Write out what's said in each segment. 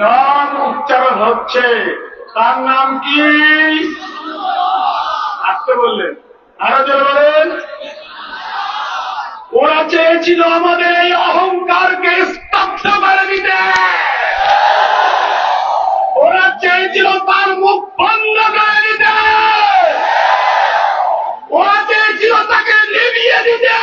নাম উচ্চারণ হচ্ছে, তার নাম কি? আসতে বললেন, আরো জোরে বলেন। ওরা চেয়েছিল আমাদের এই অহংকারকে স্তব্ধ করে দিতে, ওরা চেয়েছিল তার মুখ বন্ধ করে দিতে, ওরা চেয়েছিল তাকে নিভিয়ে দিতে।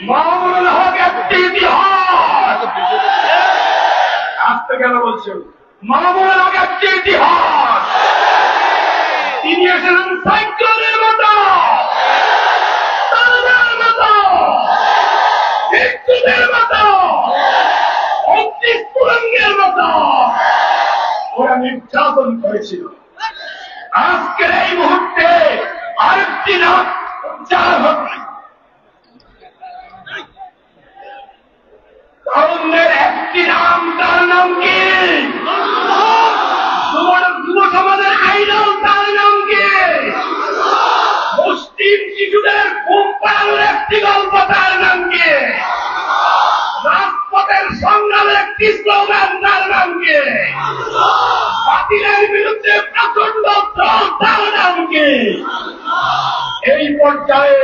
মামুনুল হক একটি ইতিহাস। আসতে কেন বলছেন? মামুনুল হক একটি ইতিহাস। তিনি এসেছেন সাইক্লোনের মতো, তাদের মতো, মৃত্যুদের মতো, অগ্নিস্ফুলিঙ্গের মতো। ওরা নির্যাতন করেছিল। আজকের এই মুহূর্তে আরেকটি নাম উচ্চারণ হচ্ছে, তরুণদের একটি নাম, তার নাম কি? যুব সমাজের আইডল, তার নাম কি? মুসলিম শিশুদের ঘুম পাড়ানোর একটি গল্প, তার নাম কি? রাজপথের সংগ্রামের একটি স্লোগান, তার নাম কি? বাতিলের বিরুদ্ধে প্রচন্ড ত্রাস, তার নাম কি? এই পর্যায়ে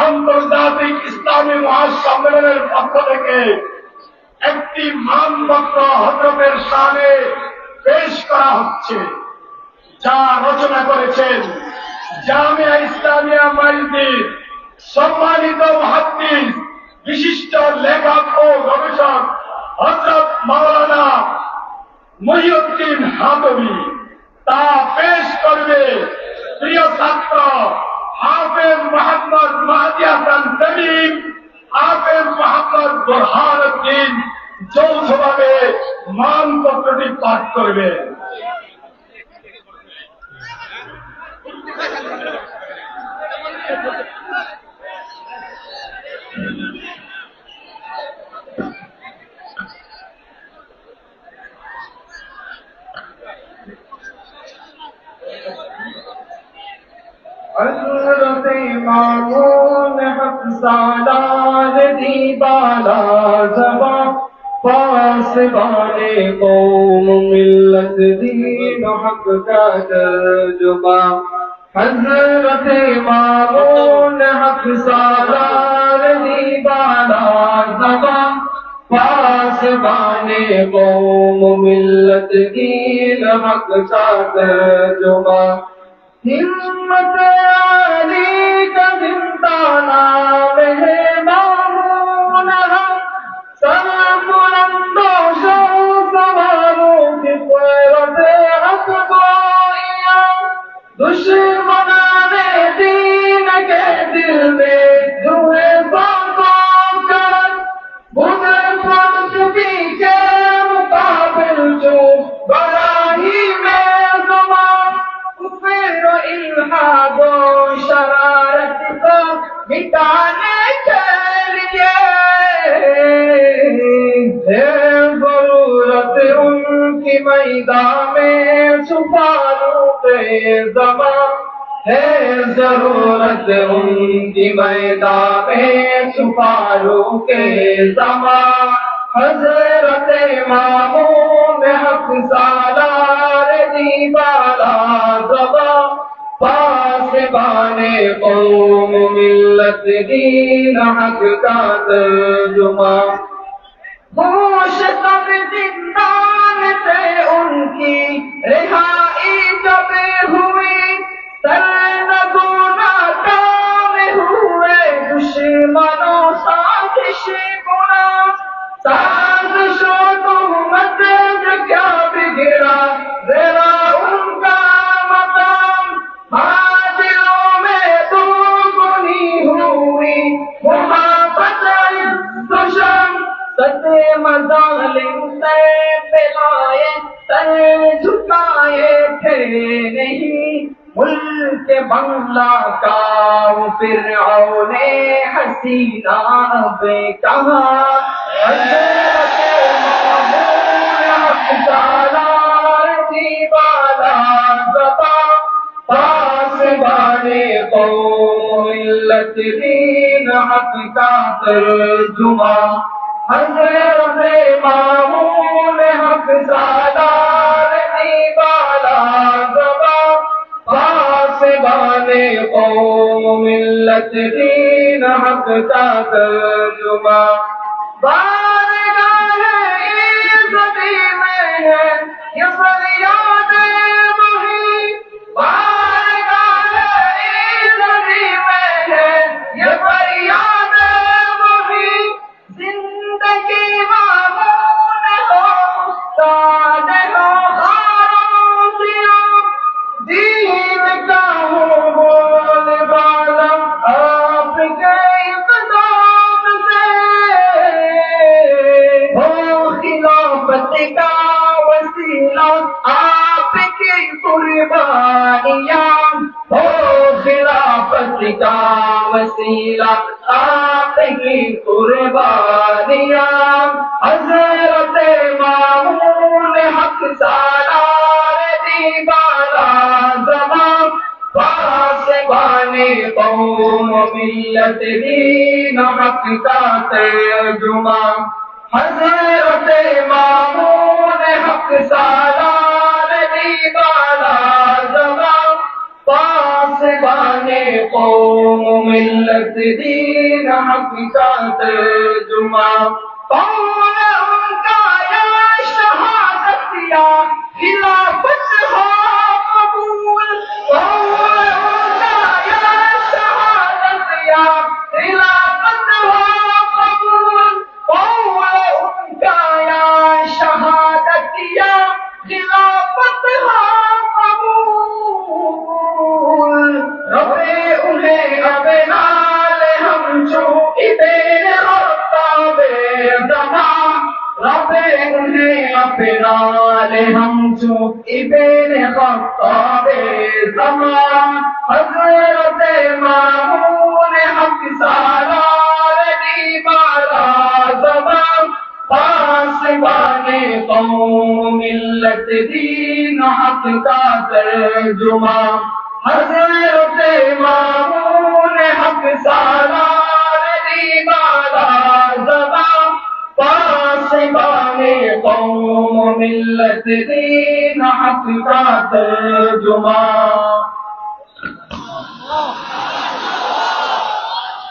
আন্তর্জাতিক ইসলামী মহাসম্মেলনের পক্ষ থেকে একটি মানপত্র হযরতের শানে পেশ করা হচ্ছে, যা রচনা করেছেন জামিয়া ইসলামিয়া মাইলদির সম্মানিত মুহাদ্দিস, বিশিষ্ট লেখক ও গবেষক হযরত মাওলানা মহিউদ্দিন হাতবী। তা পেশ করবে প্রিয় ছাত্র হাফেজ মোহাম্মদ মাহদী হাসান তামিম, হাফেজ মোহাম্মদ বুরহানুদ্দিন যৌথভাবে মানপত্রটি পাঠ করবে। हज़रत मामून हक सालार दी बाला ज़बां, पासबाने कौम मिल्लत दीन हक का तर्जुमा। हज़रत मामून हक सालार दी बाला ज़बां, पासबाने कौम मिल्लत दीन हक का तर्जुमा। हिम्मत आली का जिंदा नाम है मामून हक, बुलंदोशो सवारों की क़ुव्वत हक गोइया। दुश्मनाने दीन के दिल में जुए सांसों कर, बुज़ फलसफी के मुकाबिल जो बराही में ज़ुबान, कुफ्र इल्हाद और शरारत को मिटाने के लिए है ज़रूरत उनकी मैदान में सिपाहियों के ज़मां, है ज़रूरत उनकी मैदान में सिपाहियों के ज़मां। हज़रत मामून हक सालार दी बाला ज़बां, पासबाने कौम मिल्लत दीन हक का तर्जुमा। होश तब जिंदान से उनकी रिहाई जब हुई, सरनगो नाकाम हुए दुश्मनों साजिश गुना। साजिशों तुहमत में क्या बिगड़ा, जरा उनका मकाम हाजिरों में दुगनी हुई मुहाबत दुश्मन। सत्य मजालिम से पिलाए सर झुकाए थे नहीं मुल्क बंगला का वो फिरऔने हसीना बे कहा पासबाने कौम मिल्लत दीन हक का तर्जुमा हज़रत मामून हक सालार दीवाला ज़बा पासबाने कौम मिल्लत दीन हक का तर्जुमा बारगाह इज़्ज़त में है ये फरियाद का वसीला आपकी कुर्बानियां हज़रत मामून हक सालार दीवाला ज़मा पासबाने कौम मिल्लत दीन हक का तर्जुमा हज़रत मामून हक सालार दीवाला ज़मा पासबाने कौम मिल्लत दीन हक का तर्जुमा कौन उनका या शहादत या खिलाफत हो कबूल कौन उनका या शहादत या खिलाफत हो कबूल कौन उनका या शहादत या खिलाफत हो रबे उन्हें अपनाल हम जो इबन खत्ताबे ज़मा रबे उन्हें अपनाल हम जो इबन खत्ताबे ज़मा हज़रत मामून हक सालार दीवाला ज़मा पासबाने कौम मिल्लत दीन हक का तर्जुमा हज़रत मामून हक सालार दीवाला ज़मा पासबाने कौम मिल्लत दीन हक का तर्जुमा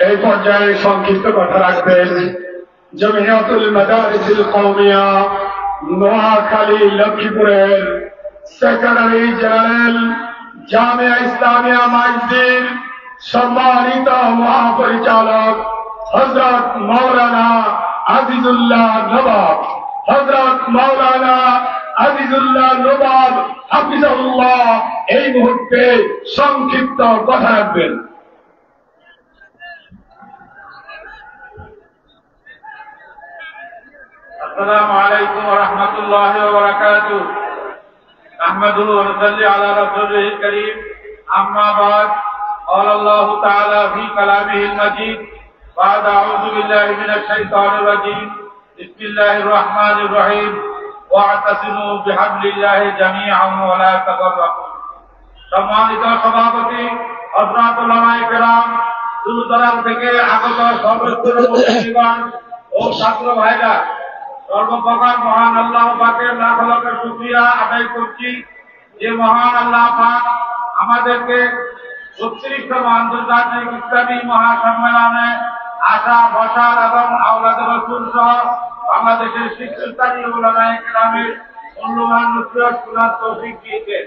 এই পর্যায়ে সংক্ষিপ্ত কথা রাখবেন জমিয়াতুল মাদারিসুল কওমিয়া নোয়াখালী লক্ষ্মীপুরের সেক্রেটারি জেনারেল জামিয়া ইসলামিয়া মাইজদির সম্মানিত মহাপরিচালক হযরত মাওলানা আজিজুল্লাহ নবাব হযরত মাওলানা আজিজুল্লাহ নবাব হাফিজাহুল্লাহ এই মুহূর্তে সংক্ষিপ্ত কথা রাখবেন। السلام عليكم ورحمة الله وبركاته نحمده ونصلي على رسوله الكريم أما بعد قال الله تعالى في كلامه المجيد بعد أعوذ بالله من الشيطان الرجيم بسم الله الرحمن الرحيم واعتصموا بحبل الله جميعا ولا تفرقوا সম্মানিত সভাপতি হযরত উলামায়ে কেরাম দূর দূরান্ত থেকে আগত সর্বস্তরের মুসলিমান ও ছাত্র ভাইরা সর্বপ্রকার মহান আল্লাহ পাকের লাখ লাখ শুকরিয়া আদায় করছি যে মহান আল্লাহ পাক আমাদেরকে ৩৬তম আন্তর্জাতিক ইসলামী মহাসম্মেলনে আসা বসার এবং আওলাদে রাসূল সহ বাংলাদেশের শীর্ষস্থানীয় উলামায়ে কেরামের মূল্যবান নসিহত শোনার তৌফিক দিয়েছেন।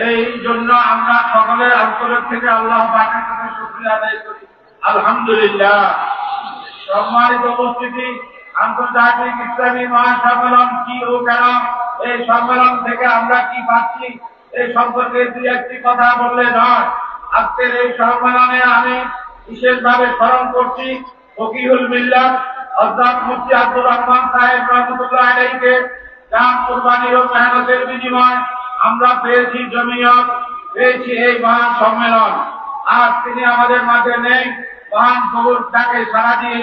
এই জন্য আমরা সকলের অন্তরের থেকে আল্লাহ পাকের কাছে শুকরিয়া আদায় করি আলহামদুলিল্লাহ। সম্মানিত উপস্থিতি, আন্তর্জাতিক ইসলামী মহাসম্মেলন কি ও কেন, এই সম্মেলন থেকে আমরা কি পাচ্ছি এই সম্পর্কে দুই একটি কথা বললে নয়। আজকের এই সম্মেলনে আমি বিশেষভাবে স্মরণ করছি ফকিহুল মিল্লাত হযরত মুফতি আব্দুর রহমান সাহেব রাহমাতুল্লাহ আলাইহিকে যার কুরবানি ও মেহনতের বিনিময়ে আমরা পেয়েছি জমিয়ত, পেয়েছি এই মহান সম্মেলন। আজ তিনি আমাদের মাঝে নেই, মহান কবর তাকে সারা দিয়ে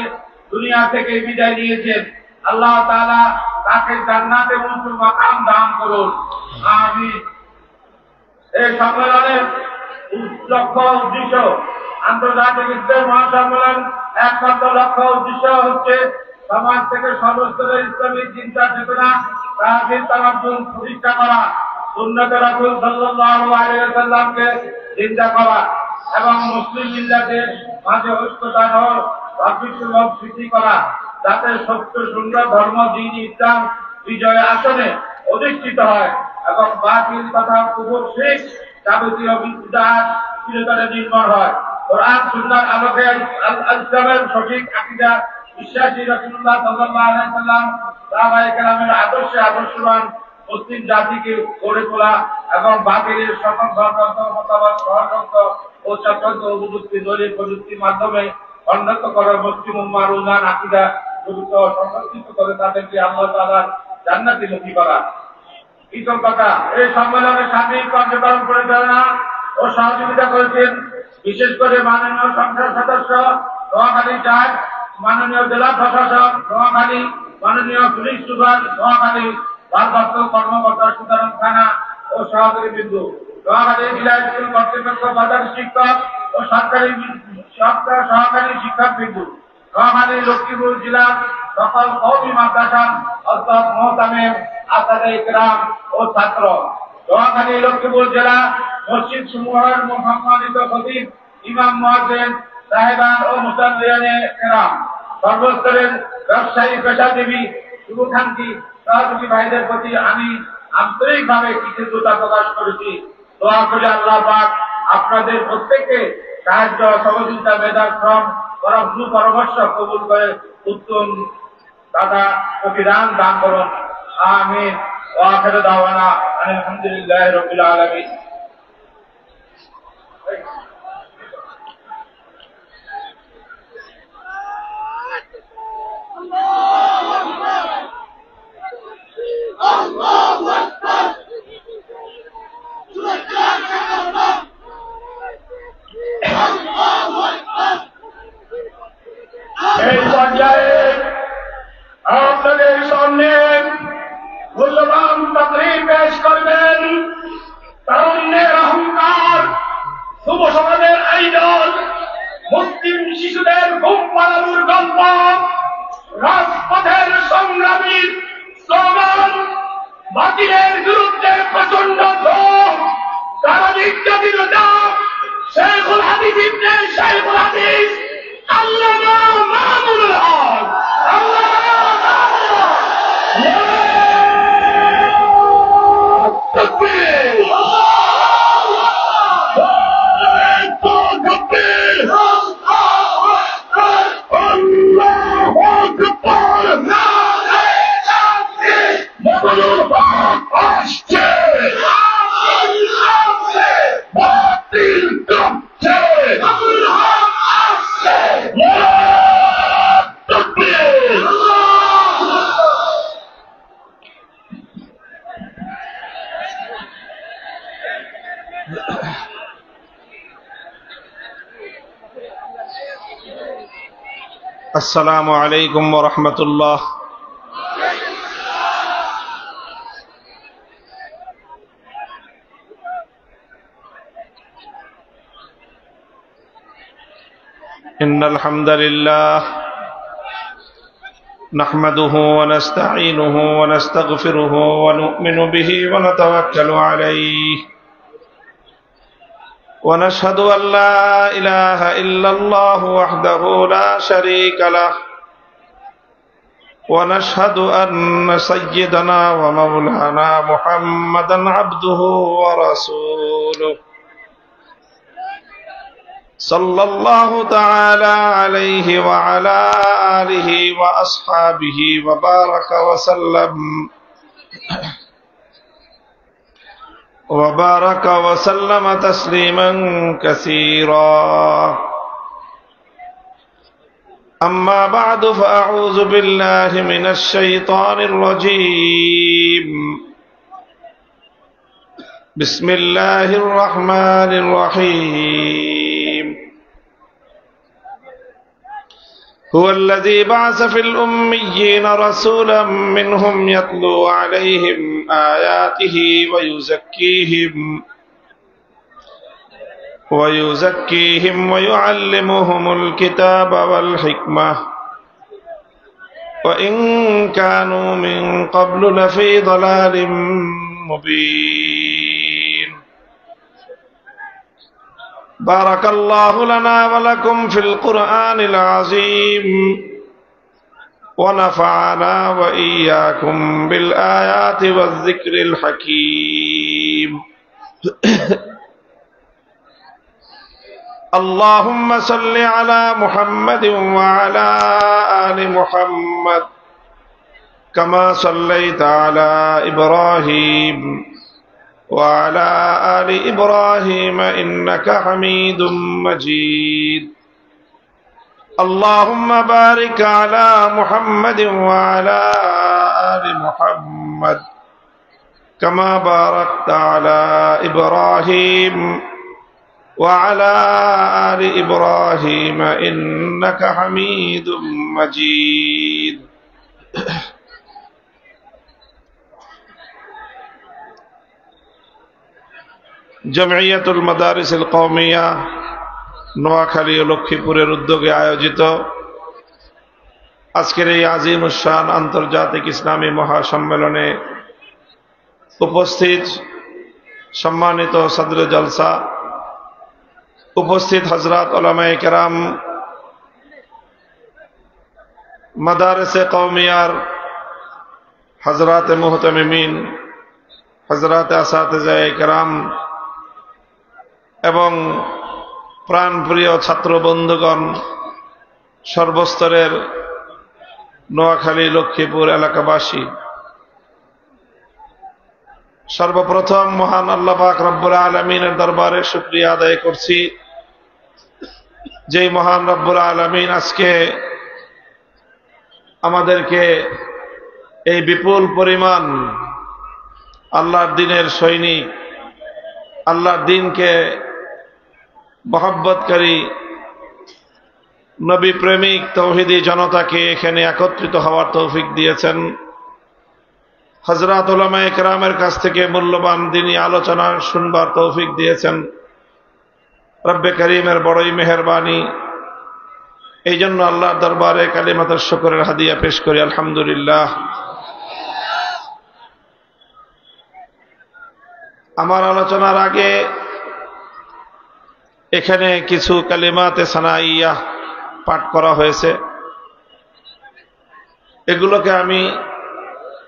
দুনিয়া থেকে বিদায় নিয়েছেন। আল্লাহ তাআলা তাকে জান্নাতে উঁচু মাকাম দান করুন, আমিন। এই সম্মেলনের লক্ষ্য উদ্দেশ্য, আন্তর্জাতিক ইসলামী মহাসম্মেলন একমাত্র লক্ষ্য উদ্দেশ্য হচ্ছে সমাজ থেকে সর্বস্তরের ইসলামী চিন্তা চেতনা তাহির তামাদ্দুন প্রতিষ্ঠা করা, সুন্নাতে রাসূল সাল্লাল্লাহু আলাইহি ওয়াসাল্লামকে চিন্তা করা এবং মুসলিম মিল্লাতের মাঝে ঐক্যতা ও ভাতৃত্ববোধ সৃষ্টি করা, যাতে সত্য সুন্দর ধর্ম দ্বীন ইসলাম বিজয় আসনে অধিষ্ঠিত হয় এবং বাতিল তথা কুফর শিরক যাবতীয় বিদআত চিরতরে নির্মূল হয়। কোরআন সুন্নাহর আলোকে ইসলামের সঠিক আকীদা বিশ্বাসী রাসূলুল্লাহ সাল্লাল্লাহু আলাইহি ওয়াসাল্লাম সাহাবায়ে কেরামের আদর্শে আদর্শবান মুসলিম জাতিকে গড়ে তোলা এবং বাতিলের সকল ধর্মান্তর মতবাদ ষড়যন্ত্র ও চক্রান্ত উপযুক্তি দলীয় প্রযুক্তির মাধ্যমে খণ্ডন করার মুসলিম উম্মাহর উন্নয়ন আকীদা দ্রুত সংরক্ষিত করে তাদেরকে আল্লাহ তাআলার জান্নাতীমুখী করা। কৃতজ্ঞতা। এই সম্মেলনের সার্বিক কার্যক্রম পরিচালনা ও সহযোগিতা করেছেন বিশেষ করে মাননীয় সংসদ সদস্য নোয়াখালী ৪, মাননীয় জেলা প্রশাসক নোয়াখালী, মাননীয় পুলিশ সুপার নোয়াখালী, ভারপ্রাপ্ত কর্মকর্তা সুতরাং থানা ও সহকারী বিন্দু, নোয়াখালী জেলা স্কুল কর্তৃপক্ষ, বাজার শিক্ষক ও সহকারী শিক্ষক বিন্দু, নোয়াখালী লক্ষ্মীপুর জেলার সকল কওমি মাদ্রাসার অধ্যক্ষ মোহতামিম আসাদে ইকরাম ও ছাত্র, নোয়াখালী লক্ষ্মীপুর জেলা মসজিদ সমূহের সম্মানিত খতিব, ইমাম মুয়াজ্জিন সাহেবান ও মুসাল্লিয়ানে কেরাম, সর্বস্তরের ব্যবসায়ী পেশাজীবী শুভাকাঙ্ক্ষী সহযোগী ভাইদের প্রতি আমি আন্তরিকভাবে কৃতজ্ঞতা প্রকাশ করেছি। দোয়া করি আল্লাহ পাক আপনাদের প্রত্যেককে সাহায্য, সহযোগিতা, মেধার শ্রম, পরামর্শ কবুল করে উত্তম দাদা প্রতিদান দান করুন, আমিন। ওয়া আখিরু দাওয়ানা আলহামদুলিল্লাহি রাব্বিল আলামিন। এই পর্যায়ে আপনাদের সামনে মূল্যবান তাকরীর পেশ করবেন তারুণ্যের অহংকার, যুব সমাজের আইডল, মুসলিম শিশুদের ঘুম পাড়ানোর গল্প, রাজপথের সংগ্রামী স্লোগান, বাতিলের বিরুদ্ধে প্রচন্ড ঝোঁক, তারা নির্যাতিতা শেখুল হাদিস ইবনে শেখুল হাদিস আল্লামা মামুনুল হক। السلام عليكم ورحمة الله. إن الحمد لله نحمده ونستعينه ونستغفره ونؤمن به ونتوكل عليه ونشهد أن لا إله إلا الله وحده لا شريك له ونشهد أن سيدنا ومولانا محمدا عبده ورسوله صلى الله تعالى عليه وعلى آله وأصحابه وبارك وسلم تسليما كثيرا. أما بعد فأعوذ بالله من الشيطان الرجيم بسم الله الرحمن الرحيم هو الذي بعث في الأميين رسولا منهم يتلو عليهم آياته ويزكيهم ويعلمهم الكتاب والحكمة وإن كانوا من قبل لفي ضلال مبين بارك الله لنا ولكم في القرآن العظيم ونفعنا وإياكم بالآيات والذكر الحكيم اللهم صل على محمد وعلى آل محمد كما صليت على إبراهيم وعلى آل إبراهيم إنك حميد مجيد اللهم بارك على محمد وعلى آل محمد كما باركت على إبراهيم وعلى آل إبراهيم إنك حميد مجيد জমিয়তুল মাদারিসিল কওমিয়া নোয়াখালী ও লক্ষ্মীপুরের উদ্যোগে আয়োজিত আজকের এই আজিমুস শান আন্তর্জাতিক ইসলামী মহাসম্মেলনে উপস্থিত সম্মানিত সদরে জলসা, উপস্থিত হযরত উলামায়ে কেরাম, মাদারিসে কওমিয়ার হযরত মুহতামিমিন, হযরত আসাতিজায়ে কেরাম এবং প্রাণপ্রিয় ছাত্র বন্ধুগণ, সর্বস্তরের নোয়াখালী লক্ষ্মীপুর এলাকাবাসী, সর্বপ্রথম মহান আল্লাহ পাক রব্বুল আলামিনের দরবারে শুকরিয়া আদায় করছি, যেই মহান রব্বুল আলামিন আজকে আমাদেরকে এই বিপুল পরিমাণ আল্লাহর দ্বীনের সৈনিক, আল্লাহর দ্বীনকে মহব্বতকারী নবী প্রেমিক তৌহিদি জনতাকে এখানে একত্রিত হওয়ার তৌফিক দিয়েছেন। হযরত উলামায়ে কেরামের কাছ থেকে মূল্যবান দ্বীনী আলোচনা শুনবার তৌফিক দিয়েছেন। রব্বে করিমের বড়ই মেহেরবানি। এই জন্য আল্লাহর দরবারে কালিমাতুশ শুকরের হাদিয়া পেশ করি আলহামদুলিল্লাহ। আমার আলোচনার আগে এখানে কিছু কালিমাতে সানাইয়া পাঠ করা হয়েছে, এগুলোকে আমি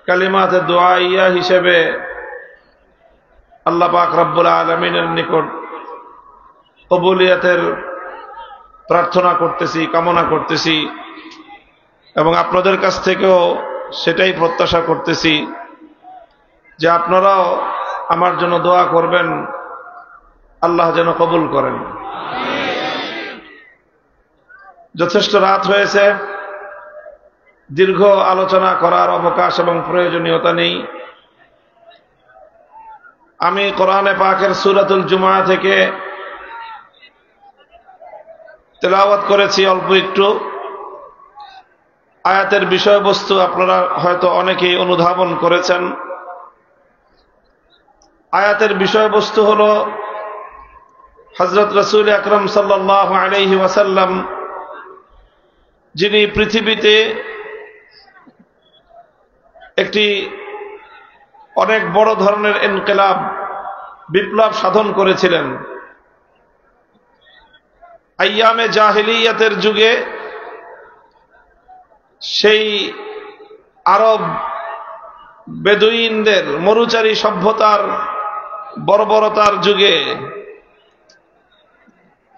কালিমাতে দোয়াইয়া হিসেবে আল্লাহ পাক রব্বুল আলামিনের নিকট কবুলিয়তের প্রার্থনা করতেছি, কামনা করতেছি এবং আপনাদের কাছ থেকেও সেটাই প্রত্যাশা করতেছি যে আপনারাও আমার জন্য দোয়া করবেন, আল্লাহ যেন কবুল করেন। যথেষ্ট রাত হয়েছে, দীর্ঘ আলোচনা করার অবকাশ এবং প্রয়োজনীয়তা নেই। আমি কোরআনে পাকের সূরাতুল জুমআ থেকে তেলাওয়াত করেছি অল্প একটু। আয়াতের বিষয়বস্তু আপনারা হয়তো অনেকেই অনুধাবন করেছেন। আয়াতের বিষয়বস্তু হলো হযরত রাসূল আকরাম সাল্লাল্লাহু আলাইহি ওয়াসাল্লাম, যিনি পৃথিবীতে একটি অনেক বড় ধরনের ইনকিলাব, বিপ্লব সাধন করেছিলেন। আইয়ামে জাহিলিয়াতের যুগে সেই আরব বেদুইনদের মরুচারী সভ্যতার বর্বরতার যুগে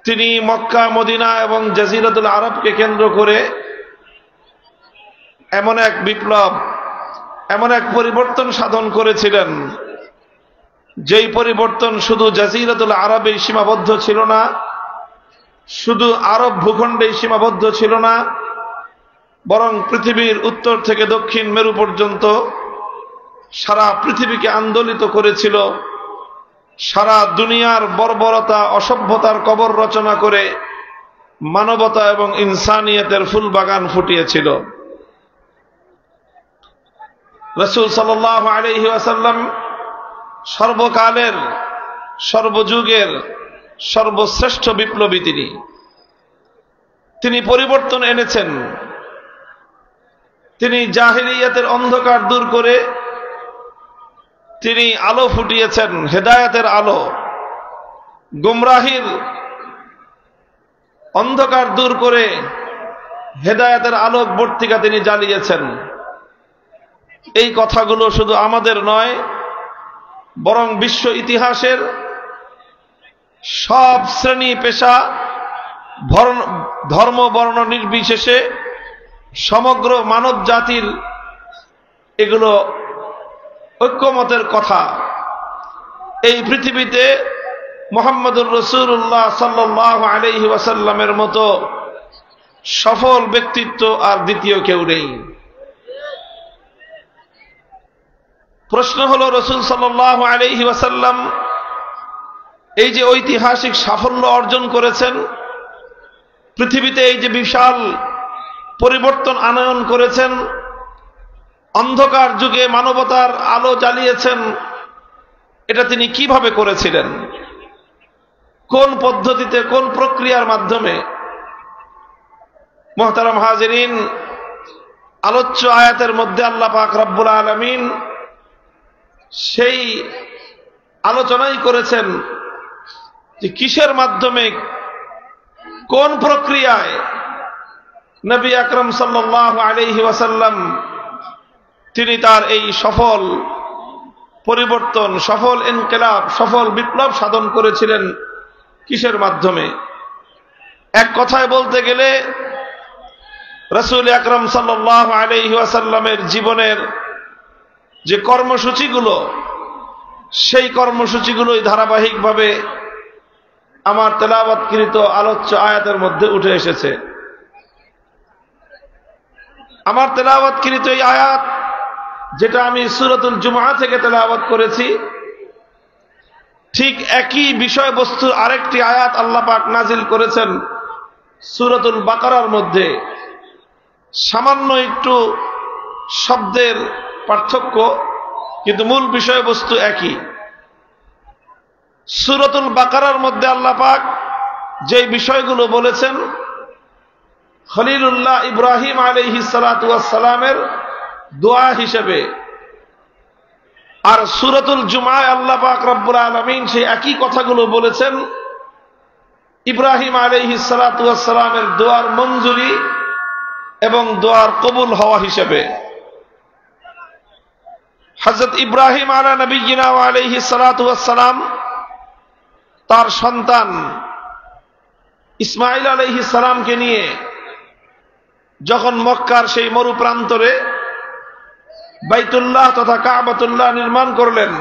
তিনি মক্কা, মদিনা এবং জাজিরাতুল আরবকে কেন্দ্র করে এমন এক বিপ্লব, এমন এক পরিবর্তন সাধন করেছিলেন, যেই পরিবর্তন শুধু জাজিরাতুল আরবেই সীমাবদ্ধ ছিল না, শুধু আরব ভূখণ্ডেই সীমাবদ্ধ ছিল না, বরং পৃথিবীর উত্তর থেকে দক্ষিণ মেরু পর্যন্ত সারা পৃথিবীকে আন্দোলিত করেছিল, সারা দুনিয়ার বর্বরতা অসভ্যতার কবর রচনা করে মানবতা এবং ইনসানিয়তের ফুল বাগান ফুটিয়েছিল। রাসূল সাল্লাল্লাহু আলাইহি ওয়াসাল্লাম সর্বকালের সর্বযুগের সর্বশ্রেষ্ঠ বিপ্লবী। তিনি পরিবর্তন এনেছেন। তিনি জাহিলিয়াতের অন্ধকার দূর করে তিনি আলো ফুটিয়েছেন, হেদায়েতের আলো। গুমরাহির অন্ধকার দূর করে হেদায়েতের আলোক বর্তিকা তিনি জ্বালিয়েছেন। এই কথাগুলো শুধু আমাদের নয়, বরং বিশ্ব ইতিহাসের সব শ্রেণী পেশা ধর্ম বর্ণ নির্বিশেষে সমগ্র মানব জাতির এগুলো ঐক্যমতের কথা। এই পৃথিবীতে মুহাম্মদুর রাসূলুল্লাহ সাল্লাল্লাহু আলাইহি ওয়াসাল্লামের মতো সফল ব্যক্তিত্ব আর দ্বিতীয় কেউ নেই। প্রশ্ন হলো, রাসূল সাল্লাল্লাহু আলাইহি ওয়াসাল্লাম এই যে ঐতিহাসিক সাফল্য অর্জন করেছেন, পৃথিবীতে এই যে বিশাল পরিবর্তন আনয়ন করেছেন, অন্ধকার যুগে মানবতার আলো জ্বালিয়েছেন, এটা তিনি কিভাবে করেছিলেন? কোন পদ্ধতিতে, কোন প্রক্রিয়ার মাধ্যমে? মুহতারাম হাজিরিন, আলোচ্য আয়াতের মধ্যে আল্লাহ পাক রব্বুল আলামিন সেই আলোচনাই করেছেন যে কিসের মাধ্যমে, কোন প্রক্রিয়ায় নবী আকরাম সাল্লাল্লাহু আলাইহি ওয়াসাল্লাম তিনি তার এই সফল পরিবর্তন, সফল ইনকিলাব, সফল বিপ্লব সাধন করেছিলেন। কিসের মাধ্যমে? এক কথায় বলতে গেলে রাসূল আকরাম সাল্লাল্লাহু আলাইহি ওয়াসাল্লামের জীবনের যে কর্মসূচিগুলো, সেই কর্মসূচিগুলোই ধারাবাহিকভাবে আমার তেলাওয়াতকৃত আলোচ্য আয়াতের মধ্যে উঠে এসেছে। আমার তেলাওয়াতকৃত এই আয়াত, যেটা আমি সূরাতুল জুমআ থেকে তেলাওয়াত করেছি, ঠিক একই বিষয়বস্তুর আরেকটি আয়াত আল্লাহ পাক নাজিল করেছেন সূরাতুল বাকারার মধ্যে। সামান্য একটু শব্দের পার্থক্য, কিন্তু মূল বিষয়বস্তু একই। সূরাতুল বাকারার মধ্যে আল্লাহ পাক যে বিষয়গুলো বলেছেন খলিলুল্লাহ ইব্রাহিম আলাইহিস সালাতু ওয়াস সালামের দোয়া হিসেবে, আর সূরাতুল জুমআয় আল্লাহ পাক রব্বুল আলামিন সেই একই কথাগুলো বলেছেন ইব্রাহিম আলাইহিস সালাতু ওয়াস সালামের দোয়ার মঞ্জুরি এবং দোয়ার কবুল হওয়া হিসেবে। হযরত ইব্রাহিম আলা নবিয়িনা ওয়া আলাইহিস সালাতু ওয়াস সালাম তার সন্তান ইসমাঈল আলাইহিস সালামকে নিয়ে যখন মক্কার সেই মরু প্রান্তরে বাইতুল্লাহ তথা কাবাতুল্লাহ নির্মাণ করলেন,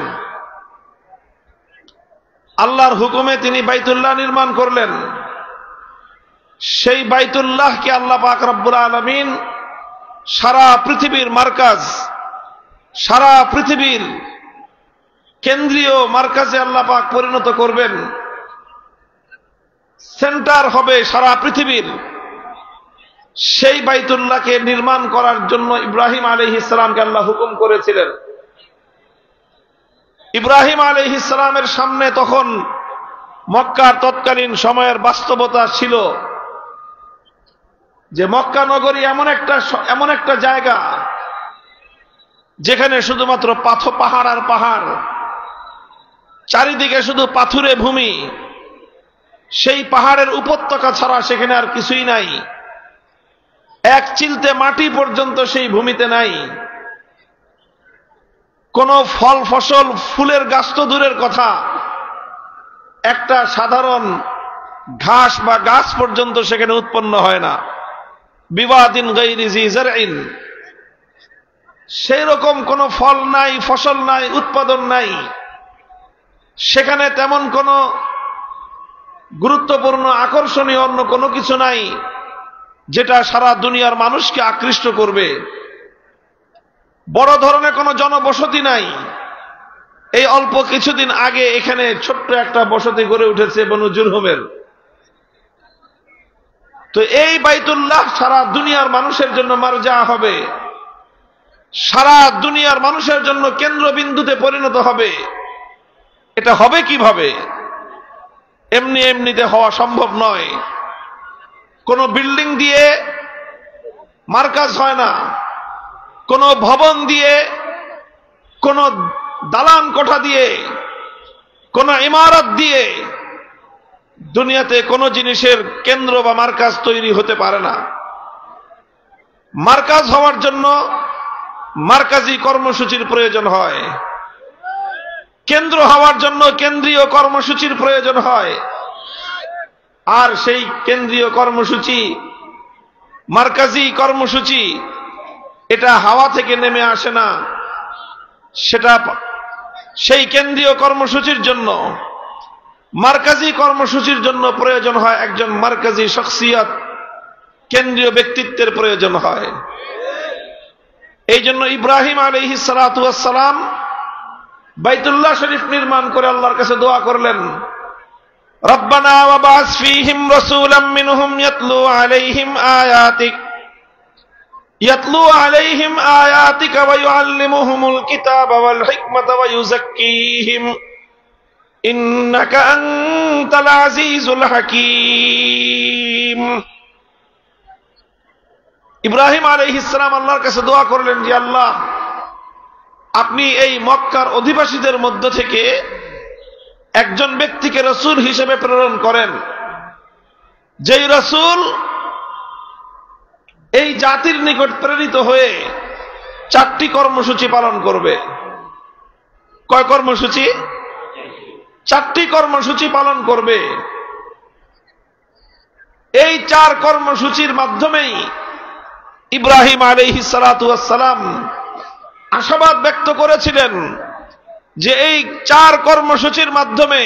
আল্লাহর হুকুমে তিনি বাইতুল্লাহ নির্মাণ করলেন। সেই বাইতুল্লাহকে আল্লাহ পাক রব্বুল আলামিন সারা পৃথিবীর মার্কাজ, সারা পৃথিবীর কেন্দ্রীয় মার্কাজে আল্লাহ পাক পরিণত করবেন। সেন্টার হবে সারা পৃথিবীর। সেই বাইতুল্লাহকে নির্মাণ করার জন্য ইব্রাহিম আলাইহিস সালামকে আল্লাহ হুকুম করেছিলেন। ইব্রাহিম আলাইহিস সালামের সামনে তখন মক্কার তৎকালীন সময়ের বাস্তবতা ছিল যে মক্কা নগরী এমন একটা জায়গা যেখানে শুধুমাত্র পাহাড় আর পাহাড়, চারিদিকে শুধু পাথুরে ভূমি। সেই পাহাড়ের উপত্যকা ছাড়া সেখানে আর কিছুই নাই। এক চিলতে মাটি পর্যন্ত সেই ভূমিতে নাই। কোন ফল ফসল, ফুলের গাছ তো দূরের কথা, একটা সাধারণ ঘাস বা গাছ পর্যন্ত সেখানে উৎপন্ন হয় না। বিওয়াদিন গায়রি জি যারইন, সেই রকম কোন ফল নাই, ফসল নাই, উৎপাদন নাই। সেখানে তেমন কোনো গুরুত্বপূর্ণ আকর্ষণীয় অন্য কোনো কিছু নাই। যেটা সারা দুনিয়ার মানুষকে আকৃষ্ট করবে। বড় ধরনের কোনো জনবসতি নাই। এই অল্প কিছুদিন আগে এখানে ছোট্ট একটা বসতি গড়ে উঠেছে বনু জুরহুমের। তো এই বাইতুল্লাহ সারা দুনিয়ার মানুষের জন্য মারজা হবে, সারা দুনিয়ার মানুষের জন্য কেন্দ্রবিন্দুতে পরিণত হবে। এটা হবে কিভাবে? এমনি এমনিতে হওয়া সম্ভব নয়। কোন বিল্ডিং দিয়ে মার্কাজ হয় না, কোন ভবন দিয়ে, কোন দালান কোঠা দিয়ে, কোন ইমারত দিয়ে দুনিয়াতে কোন জিনিসের কেন্দ্র বা মার্কাজ তৈরি হতে পারে না। মার্কাজ হওয়ার জন্য মার্কাজি কর্মসূচির প্রয়োজন হয়, কেন্দ্র হওয়ার জন্য কেন্দ্রীয় কর্মসূচির প্রয়োজন হয়। আর সেই কেন্দ্রীয় কর্মসূচি, মার্কাজি কর্মসূচি, এটা হাওয়া থেকে নেমে আসে না। সেটা সেই কেন্দ্রীয় কর্মসূচির জন্য, মার্কাজি কর্মসূচির জন্য প্রয়োজন হয় একজন মার্কাজি শখসিয়ত, কেন্দ্রীয় ব্যক্তিত্বের প্রয়োজন হয়। এই জন্য ইব্রাহিম আলাইহিস সালাতু ওয়াস সালাম বাইতুল্লাহ শরীফ নির্মাণ করে আল্লাহর কাছে দোয়া করলেন, রব্বানা ওয়াবআস ফীহিম রাসূলাম মিনহুম ইয়াতলু আলাইহিম আয়াতিকা ওয়া ইউআল্লিমুহুমুল কিতাবা ওয়াল হিকমাতা ওয়া ইউযাক্কিহিম ইন্নাকা আনতাল আজিজুল হাকীম। ইব্রাহিম আলাইহিস সালাম আল্লাহর কাছে দোয়া করলেন যে আল্লাহ, আপনি এই মক্কার অধিবাসীদের মধ্য থেকে একজন ব্যক্তিকে রাসূল হিসেবে প্রেরণ করেন, যেই রাসূল এই জাতির নিকট প্রেরিত হয়ে 4টি কর্মসূচি পালন করবে। কয় কর্মসূচি? 4টি কর্মসূচি পালন করবে। এই 4 কর্মসূচির মাধ্যমেই ইব্রাহিম আলাইহিস সালাতু ওয়াস সালাম আশাবাদ ব্যক্ত করেছিলেন যে এই 4 কর্মসূচির মাধ্যমে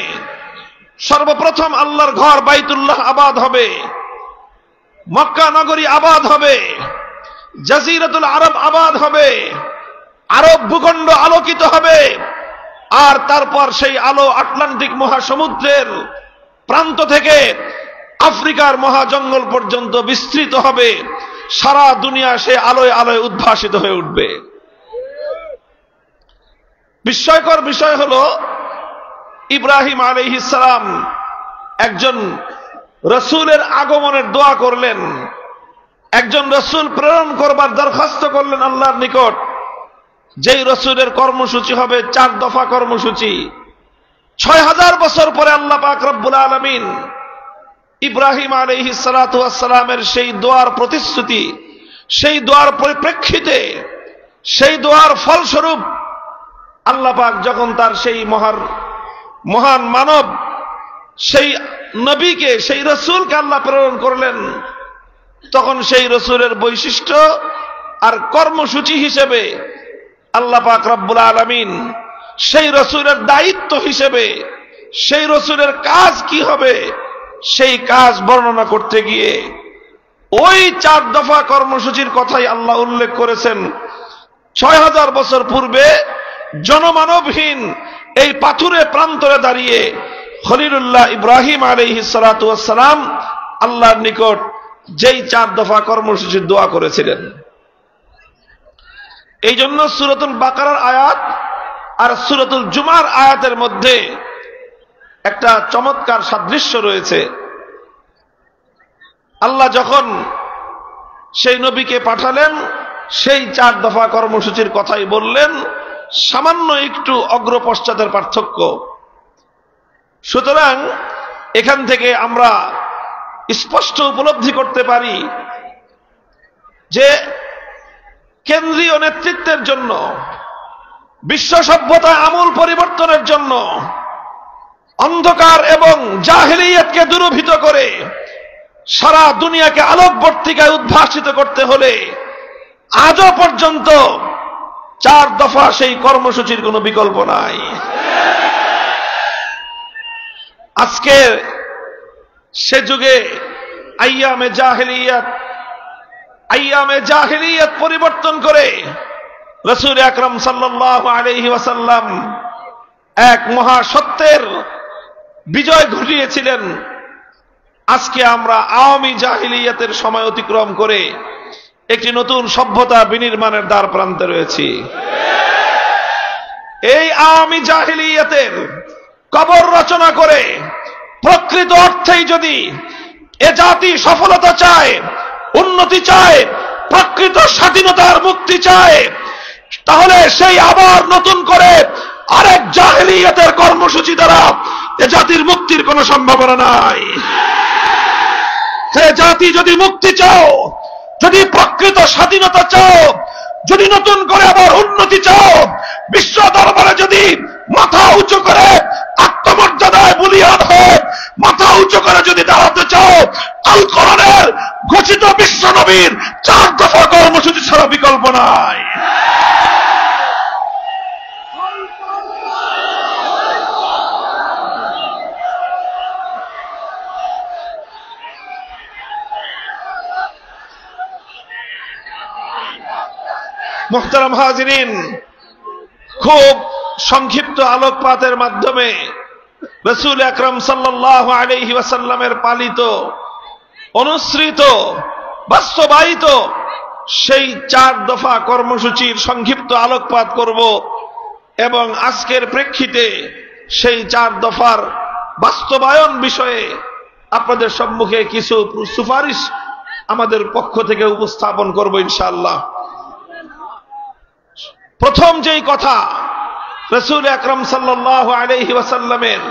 সর্বপ্রথম আল্লাহর ঘর বাইতুল্লাহ আবাদ হবে, মক্কা নগরী আবাদ হবে, জাজিরাতুল আরব আবাদ হবে, আরব ভূখণ্ড আলোকিত হবে। আর তারপর সেই আলো আটলান্টিক মহাসমুদ্রের প্রান্ত থেকে আফ্রিকার মহাজঙ্গল পর্যন্ত বিস্তৃত হবে। সারা দুনিয়া সে আলোয় আলোয় উদ্ভাসিত হয়ে উঠবে। বিস্ময়কর বিষয় হলো, ইব্রাহিম আলাইহিস সালাম একজন রাসূলের আগমনের দোয়া করলেন, একজন রাসূল প্রেরণ করবার দরখাস্ত করলেন আল্লাহর নিকট, যেই রাসূলের কর্মসূচি হবে 4 দফা কর্মসূচি। 6000 বছর পরে আল্লাহ পাক রব্বুল আলামিন ইব্রাহিম আলাইহিস সালাতু ওয়াস সালামের সেই দোয়ার প্রতিশ্রুতি, সেই দোয়ার পরিপ্রেক্ষিতে, সেই দোয়ার ফলস্বরূপ আল্লাহ পাক যখন তার সেই মহান মানব, সেই নবীকে, সেই রাসূলকে আল্লাহ প্রেরণ করলেন, তখন সেই রাসূলের বৈশিষ্ট্য আর কর্মসূচি হিসেবে আল্লাহ পাক রব্বুল আলামিন সেই রাসূলের দায়িত্ব হিসেবে, সেই রাসূলের কাজ কি হবে সেই কাজ বর্ণনা করতে গিয়ে ওই 4 দফা কর্মসূচির কথাই আল্লাহ উল্লেখ করেছেন। 6000 বছর পূর্বে জনমানবহীন এই পাথুরে প্রান্তরে দাঁড়িয়ে খলিলুল্লাহ ইব্রাহিম আলাইহিস সালাতু ওয়াস সালাম আল্লাহর নিকট যেই 4 দফা কর্মসূচির দোয়া করেছিলেন। এই জন্য সূরাতুল বাকারার আয়াত আর সূরাতুল জুমার আয়াতের মধ্যে একটা চমৎকার সাদৃশ্য রয়েছে। আল্লাহ যখন সেই নবীকে পাঠালেন, সেই 4 দফা কর্মসূচির কথাই বললেন, সামান্য একটু অগ্রপশ্চাতের পার্থক্য। সুতরাং এখান থেকে আমরা স্পষ্ট উপলব্ধি করতে পারি যে কেন্দ্রীয় নেতৃত্বের জন্য, বিশ্ব সভ্যতায় আমূল পরিবর্তনের জন্য, অন্ধকার এবং জাহেলিয়াতকে দূরীভূত করে সারা দুনিয়াকে আলোকবর্তিকায় উদ্ভাসিত করতে হলে আজও পর্যন্ত 4 দফা সেই কর্মসূচির কোনো বিকল্প নাই। আজকে সে যুগে আইয়ামে জাহেলিয়াত, আইয়ামে জাহিলিয়াত পরিবর্তন করে রাসূল আকরাম সাল্লাল্লাহু আলাইহি ওয়াসাল্লাম এক মহা সত্যের বিজয় ঘটিয়েছিলেন। আজকে আমরা আওয়ামী জাহিলিয়াতের সময় অতিক্রম করে একটি নতুন সভ্যতা বিনির্মাণের দ্বার প্রান্তে রয়েছি। এই আওয়ামী জাহিলিয়াতের কবর রচনা করে প্রকৃত অর্থেই যদি এ জাতি সফলতা চায়, উন্নতি চায়, প্রকৃত স্বাধীনতার মুক্তি চায়, তাহলে সেই আবার নতুন করে আরেক জাহিলিয়াতের কর্মসূচি দ্বারা এ জাতির মুক্তির কোনো সম্ভাবনা নাই। সে জাতি যদি মুক্তি চাও, যদি প্রকৃত স্বাধীনতা চাও, যদি নতুন করে আবার উন্নতি চাও, বিশ্ব দরবারে যদি মাথা উঁচু করে আত্মমর্যাদায় বলিয়ান হয়ে মাথা উঁচু করে যদি দাঁড়াতে চাও, আল কোরআনের ঘোষিত বিশ্ব নবীর 4 দফা কর্মসূচি ছাড়া বিকল্প নাই। মুহতারাম হাজিরিন, খুব সংক্ষিপ্ত আলোকপাতের মাধ্যমে রাসূল আকরাম সাল্লাল্লাহু আলাইহি ওয়াসাল্লামের পালিত, অনুসৃত, বাস্তবায়িত সেই 4 দফা কর্মসূচির সংক্ষিপ্ত আলোকপাত করব এবং আজকের প্রেক্ষিতে সেই 4 দফার বাস্তবায়ন বিষয়ে আপনাদের সম্মুখে কিছু সুপারিশ আমাদের পক্ষ থেকে উপস্থাপন করব ইনশাআল্লাহ। প্রথম যেই কথা, রাসূল আকরাম সাল্লাল্লাহু আলাইহি ওয়াসাল্লামের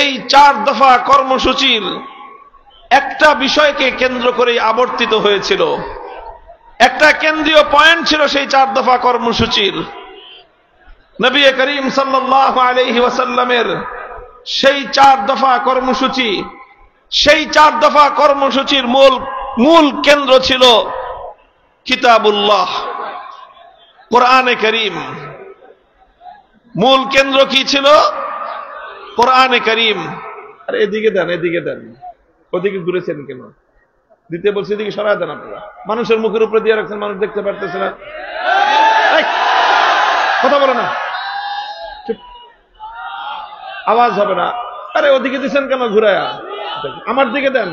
এই 4 দফা কর্মসূচির একটা বিষয়কে কেন্দ্র করে আবর্তিত হয়েছিল, একটা কেন্দ্রীয় পয়েন্ট ছিল সেই 4 দফা কর্মসূচির। নবী করিম সাল্লাল্লাহু আলাইহি ওয়াসাল্লামের সেই 4 দফা কর্মসূচি, সেই 4 দফা কর্মসূচির মূল কেন্দ্র ছিল কিতাবুল্লাহ, কোরআনে কারীম। মূল কেন্দ্র কি ছিল? কোরআনে কারীম। আরে এদিকে দেন, এদিকে দেন, ওদিকে ঘুরেছেন কেন? দিতে বলছি, এদিকে সরায় দেন। আপনারা মানুষের মুখের উপরে দিয়ে রাখছেন, মানুষ দেখতে পারতেছে না। কথা বলে না, আওয়াজ হবে না। আরে ওদিকে দিচ্ছেন কেন ঘুরায়া? আমার দিকে দেন,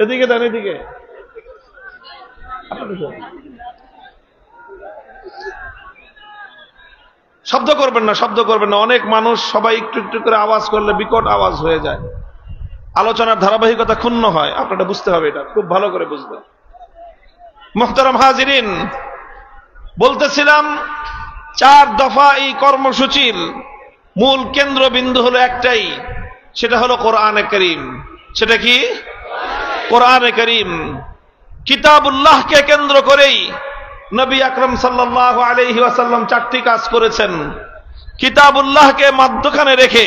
এদিকে দেন, এদিকে। শব্দ করবেন না, শব্দ করবেন না। অনেক মানুষ, সবাই একটু একটু করে আওয়াজ করলে বিকট আওয়াজ হয়ে যায়, আলোচনার ধারাবাহিকতা ক্ষুণ্ণ হয়। আপনারা বুঝতে হবে, এটা খুব ভালো করে বুঝবেন। মুহতারাম হাজিরিন, বলতেছিলাম 4 দফা এই কর্মসূচির মূল কেন্দ্রবিন্দু হলো একটাই, সেটা হলো কোরআনে কারীম। সেটা কি? কোরআনে কারীম। কিতাবুল্লাহকে কেন্দ্র করেই নবী আকরাম সাল্লাল্লাহু আলাইহি ওয়াসাল্লাম 4টি কাজ করেছেন। কিতাবুল্লাহকে মধ্যখানে রেখে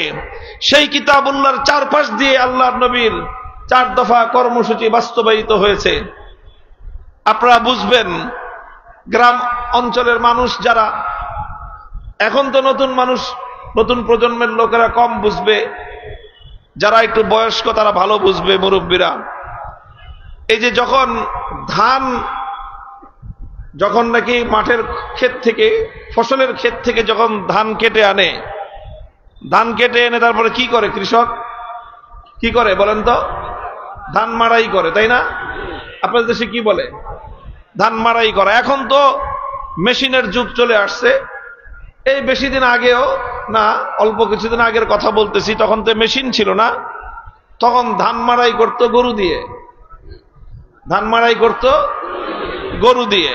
সেই কিতাবুল্লাহর চারপাশ দিয়ে আল্লাহর নবীর 4 দফা কর্মসূচি বাস্তবায়িত হয়েছে। আপনারা বুঝবেন, গ্রাম অঞ্চলের মানুষ যারা, এখন তো নতুন মানুষ, নতুন প্রজন্মের লোকেরা কম বুঝবে, যারা একটু বয়স্ক তারা ভালো বুঝবে, মুরব্বীরা। এই যে যখন নাকি মাঠের ক্ষেত থেকে, ফসলের ক্ষেত থেকে যখন ধান কেটে আনে, ধান কেটে এনে তারপরে কি করে কৃষক? কি করে বলেন তো? ধান মাড়াই করে, তাই না? আপনাদের দেশে কি বলে? ধান মাড়াই করা। এখন তো মেশিনের যুগ চলে আসছে। এই বেশি দিন আগেও না, অল্প কিছুদিন আগের কথা বলতেছি, তখন তো মেশিন ছিল না। তখন ধান মাড়াই করতো গরু দিয়ে, ধান মাড়াই করতো গরু দিয়ে।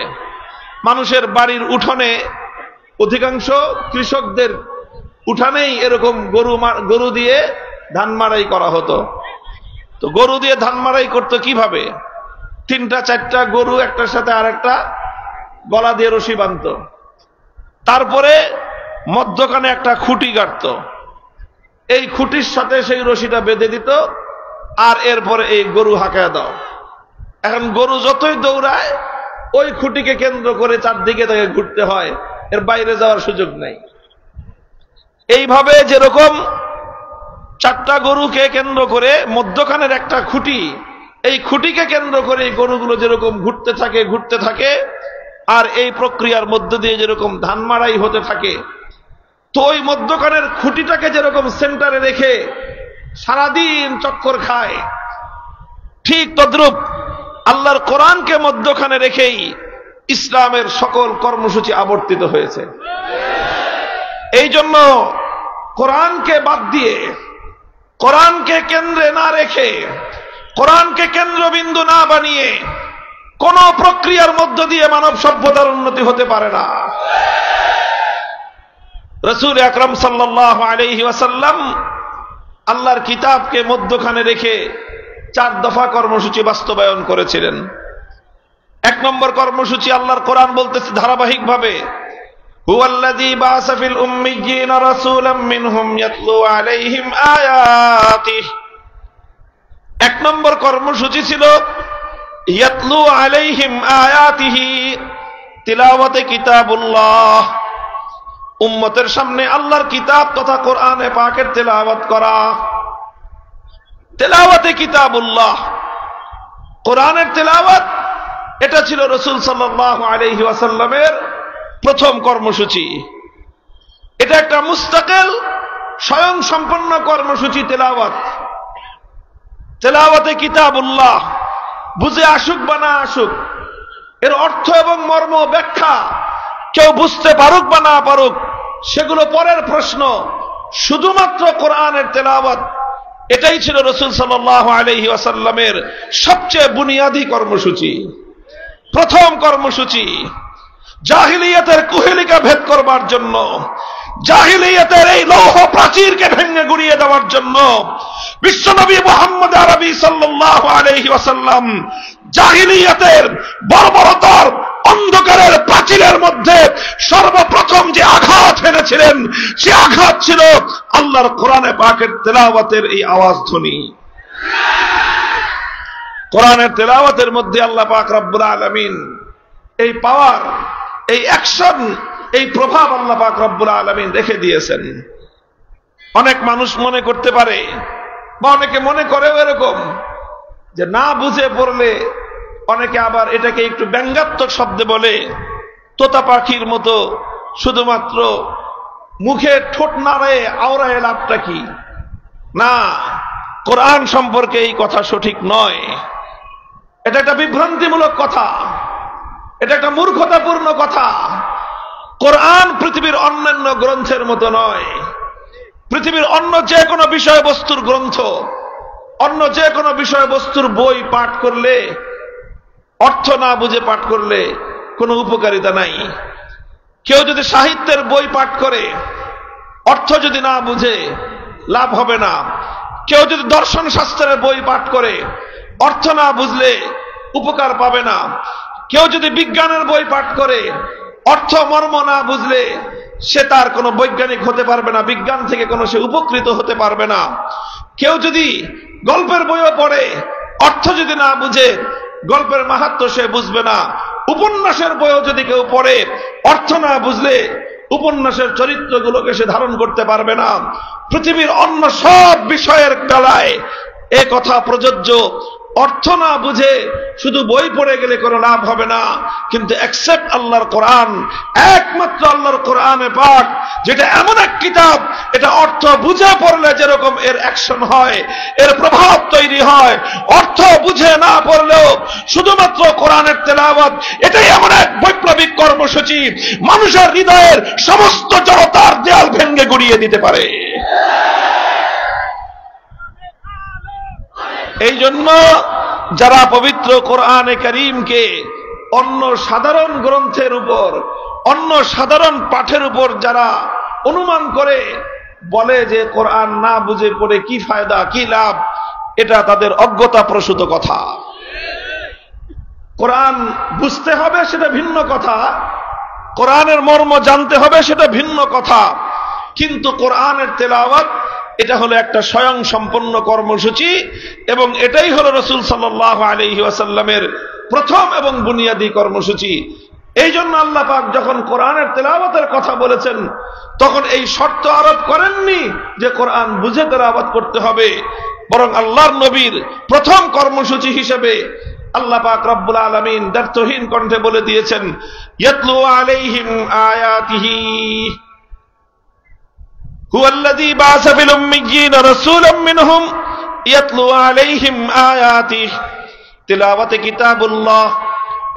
মানুষের বাড়ির উঠোনে, অধিকাংশ কৃষকদের উঠানেই এরকম গরু দিয়ে ধান মাড়াই করা হতো। তো গরু দিয়ে ধান মাড়াই করতো কিভাবে? 3-4টা গরু একটার সাথে আরেকটা গলা দিয়ে রশি বাঁধত, তারপরে মধ্যখানে একটা খুঁটি গাড়ত, এই খুঁটির সাথে সেই রশিটা বেঁধে দিত, আর এরপরে এই গরু হাঁকায় দাও। এখন গরু যতই দৌড়ায় ওই খুঁটিকে কেন্দ্র করে চারদিকে তাকে ঘুরতে হয়, এর বাইরে যাওয়ার সুযোগ নেই। এইভাবে যেরকম 4টা গরুকে কেন্দ্র করে মধ্যখানের একটা খুঁটি, এই খুঁটিকে কেন্দ্র করে গরুগুলো যেরকম ঘুরতে থাকে আর এই প্রক্রিয়ার মধ্য দিয়ে যেরকম ধান মাড়াই হতে থাকে, তো ওই মধ্যখানের খুঁটিটাকে যেরকম সেন্টারে রেখে সারাদিন চক্কর খায়, ঠিক তদ্রূপ আল্লাহর কোরআনকে মধ্যখানে রেখেই ইসলামের সকল কর্মসূচি আবর্তিত হয়েছে। এই জন্য কোরআনকে বাদ দিয়ে, কোরআনকে কেন্দ্রে না রেখে, কোরআনকে কেন্দ্রবিন্দু না বানিয়ে কোন প্রক্রিয়ার মধ্য দিয়ে মানব সভ্যতার উন্নতি হতে পারে না। রাসূল আকরাম সাল্লাল্লাহু আলাইহি ওয়াসাল্লাম আল্লাহর কিতাবকে মধ্যখানে রেখে 4 দফা কর্মসূচি বাস্তবায়ন করেছিলেন। 1 নম্বর কর্মসূচি, আল্লাহর কোরআন বলতেছে ধারাবাহিকভাবে, হুয়াল্লাযী বাআসা ফিল উম্মিয়্যিনা রাসূলাম মিনহুম ইয়াতলু আলাইহিম আয়াতিহি। 1 নম্বর কর্মসূচি ছিল ইয়াতলু আলাইহিম আয়াতিহি, তিলাওয়াতে কিতাবুল্লাহ, উম্মতের সামনে আল্লাহর কিতাব তথা কোরআনে পাকের তেলাওয়াত করা। তেলাওয়াতে কিতাবুল্লাহ, কোরআনের তেলাওয়াত, এটা ছিল রাসূল সাল্লাল্লাহু আলাইহি ওয়াসাল্লামের প্রথম কর্মসূচি। এটা একটা মুস্তাকিল স্বয়ং সম্পন্ন কর্মসূচি। তেলাওয়াতে কিতাবুল্লাহ, বুঝে আসুক বা না আসুক, এর অর্থ এবং মর্ম ব্যাখ্যা কেউ বুঝতে পারুক বা না পারুক, সেগুলো পরের প্রশ্ন। শুধুমাত্র কোরআনের তেলাওয়াত, এটাই ছিল রাসূল সাল্লাল্লাহু আলাইহি ওয়াসাল্লামের সবচেয়ে বুনিয়াদী কর্মসূচি, প্রথম কর্মসূচি। জাহিলিয়াতের কুহেলিকা ভেদ করবার জন্য, জাহিলিয়াতের এই লৌহ প্রাচীরকে ভেঙে গুড়িয়ে দেওয়ার জন্য বিশ্বনবী মুহাম্মদ আরবি সাল্লাল্লাহু আলাইহি ওয়াসাল্লাম জাহিলিয়াতের বর্বরতার অন্ধকারের প্রাচীরের মধ্যে সর্বপ্রথম যে আঘাত এনেছিলেন, সে আঘাত ছিল আল্লাহর কোরআনে পাকের তেলাওয়াতের এই আওয়াজ ধ্বনি। কোরআনের তেলাওয়াতের মধ্যে আল্লাহ পাক রব্বুল আলামিন এই পাওয়ার, এই অ্যাকশন, এই প্রভাব আল্লাহ পাক রব্বুল আলামিন রেখে দিয়েছেন। অনেক মানুষ মনে করতে পারে বা অনেকে মনে করেও এরকম যে না বুঝে পড়লে, অনেকে আবার এটাকে একটু ব্যঙ্গাত্মক শব্দে বলে, তোতা পাখির মতো শুধুমাত্র মুখে ঠোঁট নাড়ায় আওড়ায় লাভটা কি? না, কোরআন সম্পর্কে এই কথা সঠিক নয়। এটা একটা বিভ্রান্তিমূলক কথা, এটা একটা মূর্খতাপূর্ণ কথা। কোরআন পৃথিবীর অন্যান্য গ্রন্থের মতো নয়। পৃথিবীর অন্য যে কোনো বিষয়বস্তুর গ্রন্থ, অন্য যে কোনো বিষয়বস্তুর বই পাঠ করলে, অর্থ না বুঝে পাঠ করলে কোনো উপকারিতা নাই। কেউ যদি সাহিত্যের বই পাঠ করে, অর্থ যদি না বুঝে লাভ হবে না। কেউ যদি দর্শন শাস্ত্রের বই পাঠ করে, অর্থ না বুঝলে উপকার পাবে না। কেউ যদি বিজ্ঞানের বই পাঠ করে, অর্থ মর্ম না বুঝলে সে তার কোনো বৈজ্ঞানিক হতে পারবে না, বিজ্ঞান থেকে কোনো সে উপকৃত হতে পারবে না। কেউ যদি গল্পের বইও পড়ে, অর্থ যদি না বুঝে গল্পের মাহাত্ম্য সে বুঝবে না। উপন্যাসের বইও যদি কেউ পড়ে, অর্থ না বুঝলে উপন্যাসের চরিত্রগুলোকে সে ধারণ করতে পারবে না। পৃথিবীর অন্য সব বিষয়ের বেলায় এ কথা প্রযোজ্য। অর্থ না বুঝে শুধু বই পড়ে গেলে কোনো লাভ হবে না, কিন্তু এক্সেপ্ট আল্লাহর কোরআন, একমাত্র আল্লাহর কোরআনে পাক, যেটা এমন এক কিতাব, এটা অর্থ বুঝে পড়লে যেরকম এর অ্যাকশন হয়, এর প্রভাব তৈরি হয়, অর্থ বুঝে না পড়লেও শুধুমাত্র কোরআনের তেলাওয়াত, এটাই এমন এক বৈপ্লবিক কর্মসূচি, মানুষের হৃদয়ের সমস্ত জড়তার দেয়াল ভেঙে গুড়িয়ে দিতে পারে। এই জন্য যারা পবিত্র কোরআনে কারীমকে অন্য সাধারণ গ্রন্থের উপর, অন্য সাধারণ পাঠের উপর যারা অনুমান করে বলে যে কোরআন না বুঝে পড়ে কি ফায়দা, কি লাভ, এটা তাদের অজ্ঞতা প্রসূত কথা। কোরআন বুঝতে হবে সেটা ভিন্ন কথা, কোরআনের মর্ম জানতে হবে সেটা ভিন্ন কথা, কিন্তু কোরআনের তেলাওয়াত এটা হলো একটা স্বয়ং সম্পন্ন কর্মসূচি, এবং এটাই হলো রাসূল সাল্লাল্লাহু আলাইহি ওয়াসাল্লামের প্রথম এবং বুনিয়াদী কর্মসূচি। এই জন্য আল্লাহ পাক যখন কোরআনের তেলাওয়াতের কথা বলেছেন, তখন এই শর্ত আরোপ করেননি যে কোরআন বুঝে তেলাওয়াত করতে হবে। বরং আল্লাহর নবীর প্রথম কর্মসূচি হিসেবে আল্লাহ পাক রব্বুল আলামিন দ্ব্যর্থহীন কণ্ঠে বলে দিয়েছেন, ইয়াতলু আলাইহিম আয়াতিহি হুয়াল্লাযী বাআসা ফিল উম্মিয়্যিনা রাসূলাম মিনহুম ইয়াতলু আলাইহিম আয়াতিহি। তিলাওয়াতে কিতাবুল্লাহ,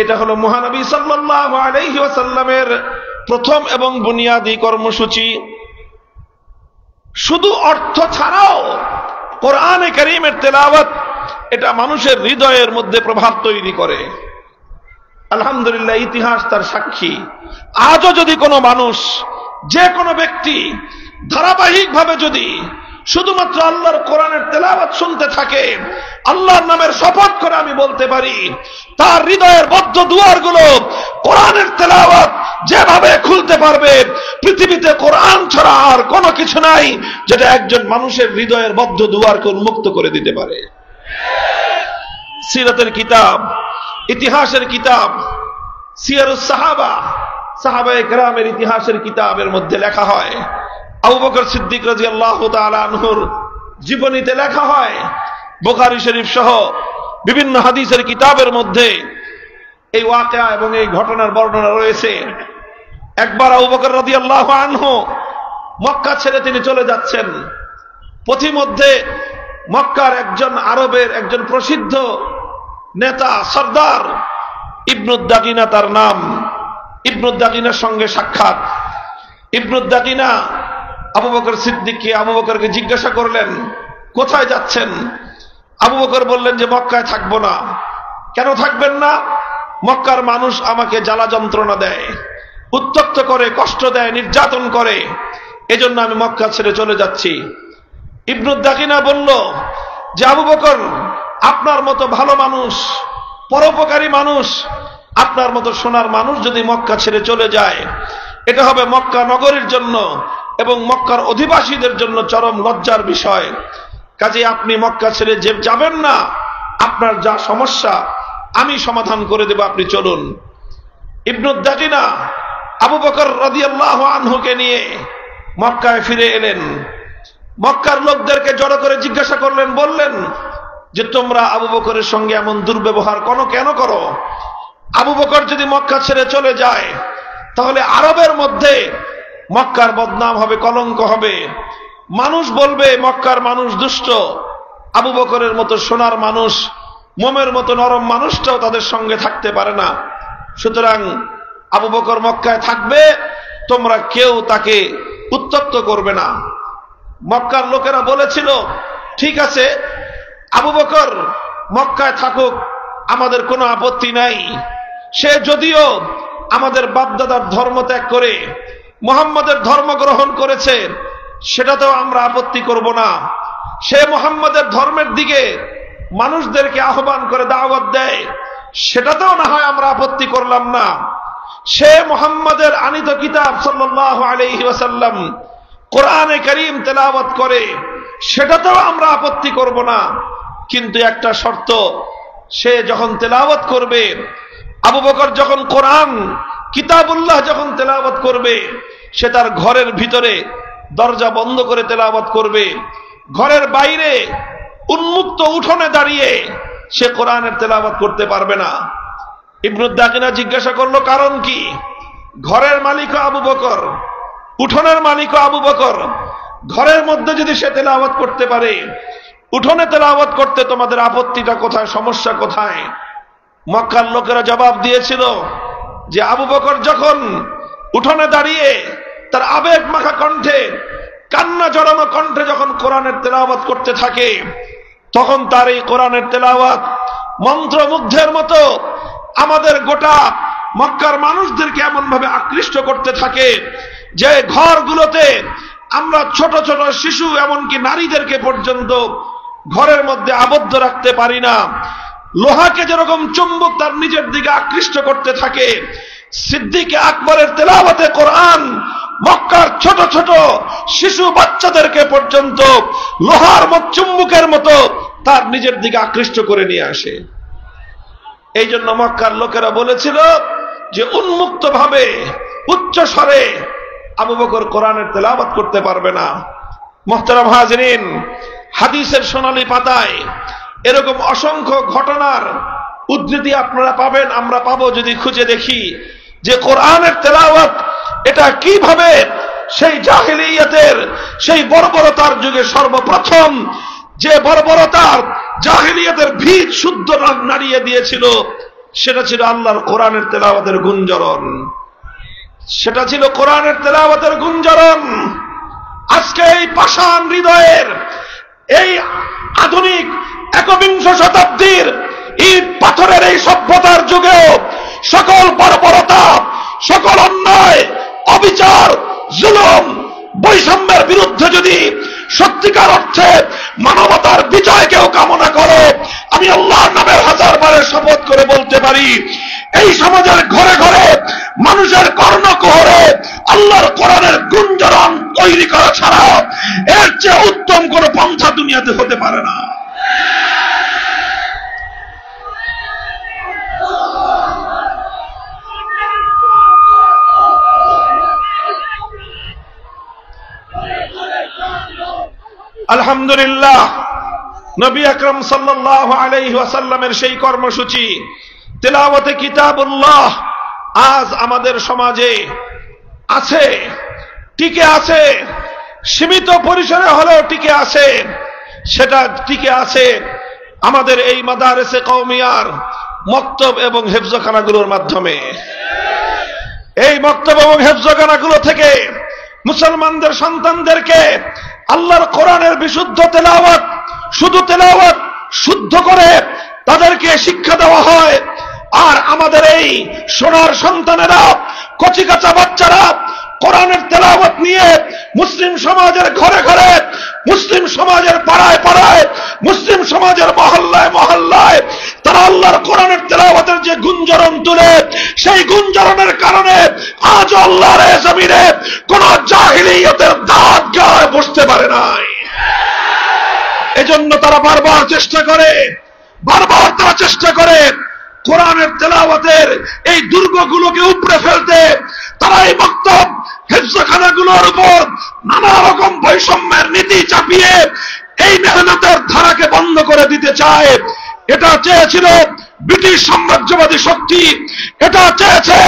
এটা হলো মহানবী সাল্লাল্লাহু আলাইহি ওয়াসাল্লামের প্রথম এবং বুনিয়াদী কর্মসূচি। শুধু অর্থ ছাড়াও কোরআনে কারীমের তেলাওয়াত এটা মানুষের হৃদয়ের মধ্যে প্রভাব তৈরি করে। আলহামদুলিল্লাহ, ইতিহাস তার সাক্ষী। আজও যদি কোনো মানুষ, যে কোনো ব্যক্তি ধারাবাহিকভাবে যদি শুধুমাত্র আল্লাহর কোরআনের তেলাওয়াত শুনতে থাকে, আল্লাহর নামের শপথ করে আমি বলতে পারি, তার হৃদয়ের বদ্ধ দুয়ারগুলো কোরআনের তেলাওয়াত যেভাবে খুলতে পারবে, পৃথিবীতে কোরআন ছাড়া আর কোনো কিছু নাই যেটা একজন মানুষের হৃদয়ের বদ্ধ দুয়ারকে উন্মুক্ত করে দিতে পারে। সিরাতের কিতাব, ইতিহাসের কিতাব, সিয়ারুস সাহাবা, সাহাবায়ে কেরামের ইতিহাসের কিতাবের মধ্যে লেখা হয়, আবু বকর সিদ্দিক রাদিয়াল্লাহু তাআলা আনহুর জীবনীতে লেখা হয়, বুখারী শরীফ সহ বিভিন্ন হাদিসের কিতাবের মধ্যে এই ওয়াকিয়া এবং এই ঘটনার বর্ণনা রয়েছে। একবার আবু বকর রাদিয়াল্লাহু আনহু মক্কা ছেড়ে তিনি চলে যাচ্ছেন। পথিমধ্যে মক্কার একজন আরবের একজন প্রসিদ্ধ নেতা সর্দার ইবনুদ্দাগিনা তার নাম, ইবনুদ্দাগিনার সঙ্গে সাক্ষাৎ। ইবনুদ্দাগিনা আবু বকর সিদ্দিককে, আবু বকরকে জিজ্ঞাসা করলেন, কোথায় যাচ্ছেন? আবু বকর বললেন যে মক্কায় থাকবো না। কেন থাকবেন না? মক্কার মানুষ আমাকে জ্বালা যন্ত্রণা দেয়, উত্ত্যক্ত করে, কষ্ট দেয়, নির্যাতন করে, এজন্য আমি মক্কা ছেড়ে চলে যাচ্ছি। ইবনুদ্দাগিনা বলল যে আবু বকর, আপনার মতো ভালো মানুষ, পরোপকারী মানুষ, আপনার মতো সোনার মানুষ যদি মক্কা ছেড়ে চলে যায়, এটা হবে মক্কা নগরীর জন্য এবং মক্কার অধিবাসীদের জন্য চরম লজ্জার বিষয়। কাজে আপনি মক্কা ছেড়ে যে যাবেন না, আপনার যা সমস্যা আমি সমাধান করে দেব, আপনি চলুন। ইবনুদ্দাগিনা আবু বকর রাদিয়াল্লাহু আনহুকে নিয়ে মক্কায় ফিরে এলেন। মক্কার লোকদেরকে জড়ো করে জিজ্ঞাসা করলেন, বললেন যে তোমরা আবু বকরের সঙ্গে এমন দুর্ব্যবহার কেন করো? আবু বকর যদি মক্কা ছেড়ে চলে যায় তাহলে আরবের মধ্যে মক্কার বদনাম হবে, কলঙ্ক হবে। মানুষ বলবে মক্কার মানুষ দুষ্ট, আবু বকরের মতো সোনার মানুষ, মোমের মতো নরম মানুষটাও তাদের সঙ্গে থাকতে পারে না। সুতরাং আবু বকর মক্কায় থাকবে, তোমরা কেউ তাকে উত্ত্যক্ত করবে না। মক্কার লোকেরা বলেছিল, ঠিক আছে, আবু বকর মক্কায় থাকুক, আমাদের কোনো আপত্তি নাই। সে যদিও আমাদের বাপদাদার ধর্ম ত্যাগ করে মুহাম্মাদের ধর্ম গ্রহণ করেছে, সেটাতেও আমরা আপত্তি করব না। সে মুহাম্মাদের ধর্মের দিকে মানুষদেরকে আহ্বান করে দাওয়াত দেয়, সেটাতেও না হয় আমরা আপত্তি করলাম না। সে মুহাম্মাদের আনিত কিতাব সাল্লাল্লাহু আলাইহি ওয়াসাল্লাম কোরআনে কারীম তেলাওয়াত করে, সেটাতেও আমরা আপত্তি করব না। কিন্তু একটা শর্ত, সে যখন তেলাওয়াত করবে, আবু বকর যখন কোরআন কিতাবুল্লাহ যখন তেলাওয়াত করবে, সে তার ঘরের ভিতরে দরজা বন্ধ করে তেলাওয়াত করবে, ঘরের বাইরে উন্মুক্ত উঠোনে দাঁড়িয়ে সে কোরআনের তেলাওয়াত করতে পারবে না। ইবনুদ্দাগিনা জিজ্ঞাসা করলো, কারণ কি? ঘরের মালিক আবু বকর, উঠোনের মালিক আবু বকর, ঘরের মধ্যে যদি সে তেলাওয়াত করতে পারে, উঠোনে তেলাওয়াত করতে তোমাদের আপত্তিটা কোথায়, সমস্যা কোথায়? মক্কার লোকেরা জবাব দিয়েছিল যে আবু বকর যখন উঠোনে দাঁড়িয়ে তার আবেগ মাখা কণ্ঠে, কান্না জড়ানো কণ্ঠে যখন কোরআনের তেলাওয়াত করতে থাকে, তখন তার এই কোরআনের তেলাওয়াত মন্ত্রমুগ্ধের মতো আমাদের গোটা মক্কার মানুষদেরকে এমন ভাবে আকৃষ্ট করতে থাকে যে ঘরগুলোতে আমরা ছোট ছোট শিশু, এমনকি নারীদেরকে পর্যন্ত ঘরের মধ্যে আবদ্ধ রাখতে পারি না। লোহাকে যেরকম চুম্বক তার নিজের দিকে আকৃষ্ট করতে থাকে, সিদ্দিক আকবরের তেলাওয়াতে কোরআন মক্কার ছোট ছোট শিশু বাচ্চাদেরকে পর্যন্ত লোহার চুম্বকের মতো তার নিজের দিকে আকৃষ্ট করে নিয়ে আসে। এই জন্য মক্কার লোকেরা বলেছিল যে উন্মুক্ত ভাবে উচ্চ স্বরে আবু বকর কোরআনের তেলাওয়াত করতে পারবে না। মুহতারাম হাজিরিন, হাদিসের সোনালী পাতায় এরকম অসংখ্য ঘটনার উদ্ধৃতি আপনারা পাবেন, আমরা পাবো যদি খুঁজে দেখি যে কোরআনের তেলাওয়াত এটা কিভাবে সেই জাহেলিয়াতের সেই বর্বরতার যুগে সর্বপ্রথম যে বর্বরতার জাহেলিয়াতের ভিত শুদ্ধ নাড়িয়ে দিয়েছিল, সেটা ছিল আল্লাহর কোরআনের তেলাওয়াতের গুঞ্জরণ। সেটা ছিল কোরআনের তেলাওয়াতের গুঞ্জরণ। আজকে এই পাষাণ হৃদয়ের এই আধুনিক একবিংশ শতাব্দীর ইট পাথরের এই সভ্যতার যুগেও সকল বর্বরতা, সকল অন্যায়, অবিচার, জুলুম, বৈষম্যের বিরুদ্ধে যদি সত্যিকার অর্থে মানবতার বিজয় কেউ কামনা করে, আমি আল্লাহর নামে হাজারবারের শপথ করে বলতে পারি, এই সমাজের ঘরে ঘরে মানুষের কর্ণকুহরে আল্লাহর কোরআনের গুঞ্জরণ তৈরি করা ছাড়া এর চেয়ে উত্তম কোন পন্থা দুনিয়াতে হতে পারে না। আলহামদুলিল্লাহ, নবী আকরাম সাল্লাল্লাহু আলাইহি ওয়াসাল্লামের সেই কর্মসূচি তিলাওয়াতে কিতাবুল্লাহ আজ আমাদের সমাজে আছে, টিকে আছে, সীমিত পরিসরে হলেও টিকে আছে। সেটা টিকে আছে আমাদের এই মাদারেসে কওমিয়ার মক্তব এবং হেফজখানাগুলোর মাধ্যমে। এই মক্তব এবং হেফজখানাগুলো থেকে মুসলমানদের সন্তানদেরকে আল্লাহর কোরআনের বিশুদ্ধ তেলাওয়াত, শুধু তেলাওয়াত শুদ্ধ করে তাদেরকে শিক্ষা দেওয়া হয়। আর আমাদের এই সোনার সন্তানেরা, কচিকাঁচা বাচ্চারা কোরআনের তেলাওয়াত নিয়ে মুসলিম সমাজের ঘরে ঘরে, মুসলিম সমাজের পাড়ায় পাড়ায়, মুসলিম সমাজের মহল্লায় মহল্লায় তারা আল্লাহর কোরআনের তেলাওয়াতের যে গুঞ্জরণ তুলে, সেই গুঞ্জরণের কারণে আজ আল্লাহর জমিনে কোন জাহিলিয়তের দাঁত গায়ে বসতে পারে নাই। এজন্য তারা বারবার চেষ্টা করে, বারবার তারা চেষ্টা করে কোরআনের তেলাওয়াতের এই দুর্গগুলোকে উপড়ে ফেলতে। তারা এই মক্তব হেফজখানাগুলোর উপর নানা রকম বৈষম্যের নীতি চাপিয়ে এই মেহনতের ধারাকে বন্ধ করে দিতে চায়। এটা চেয়েছিল ব্রিটিশ সাম্রাজ্যবাদী শক্তি, এটা চেয়েছে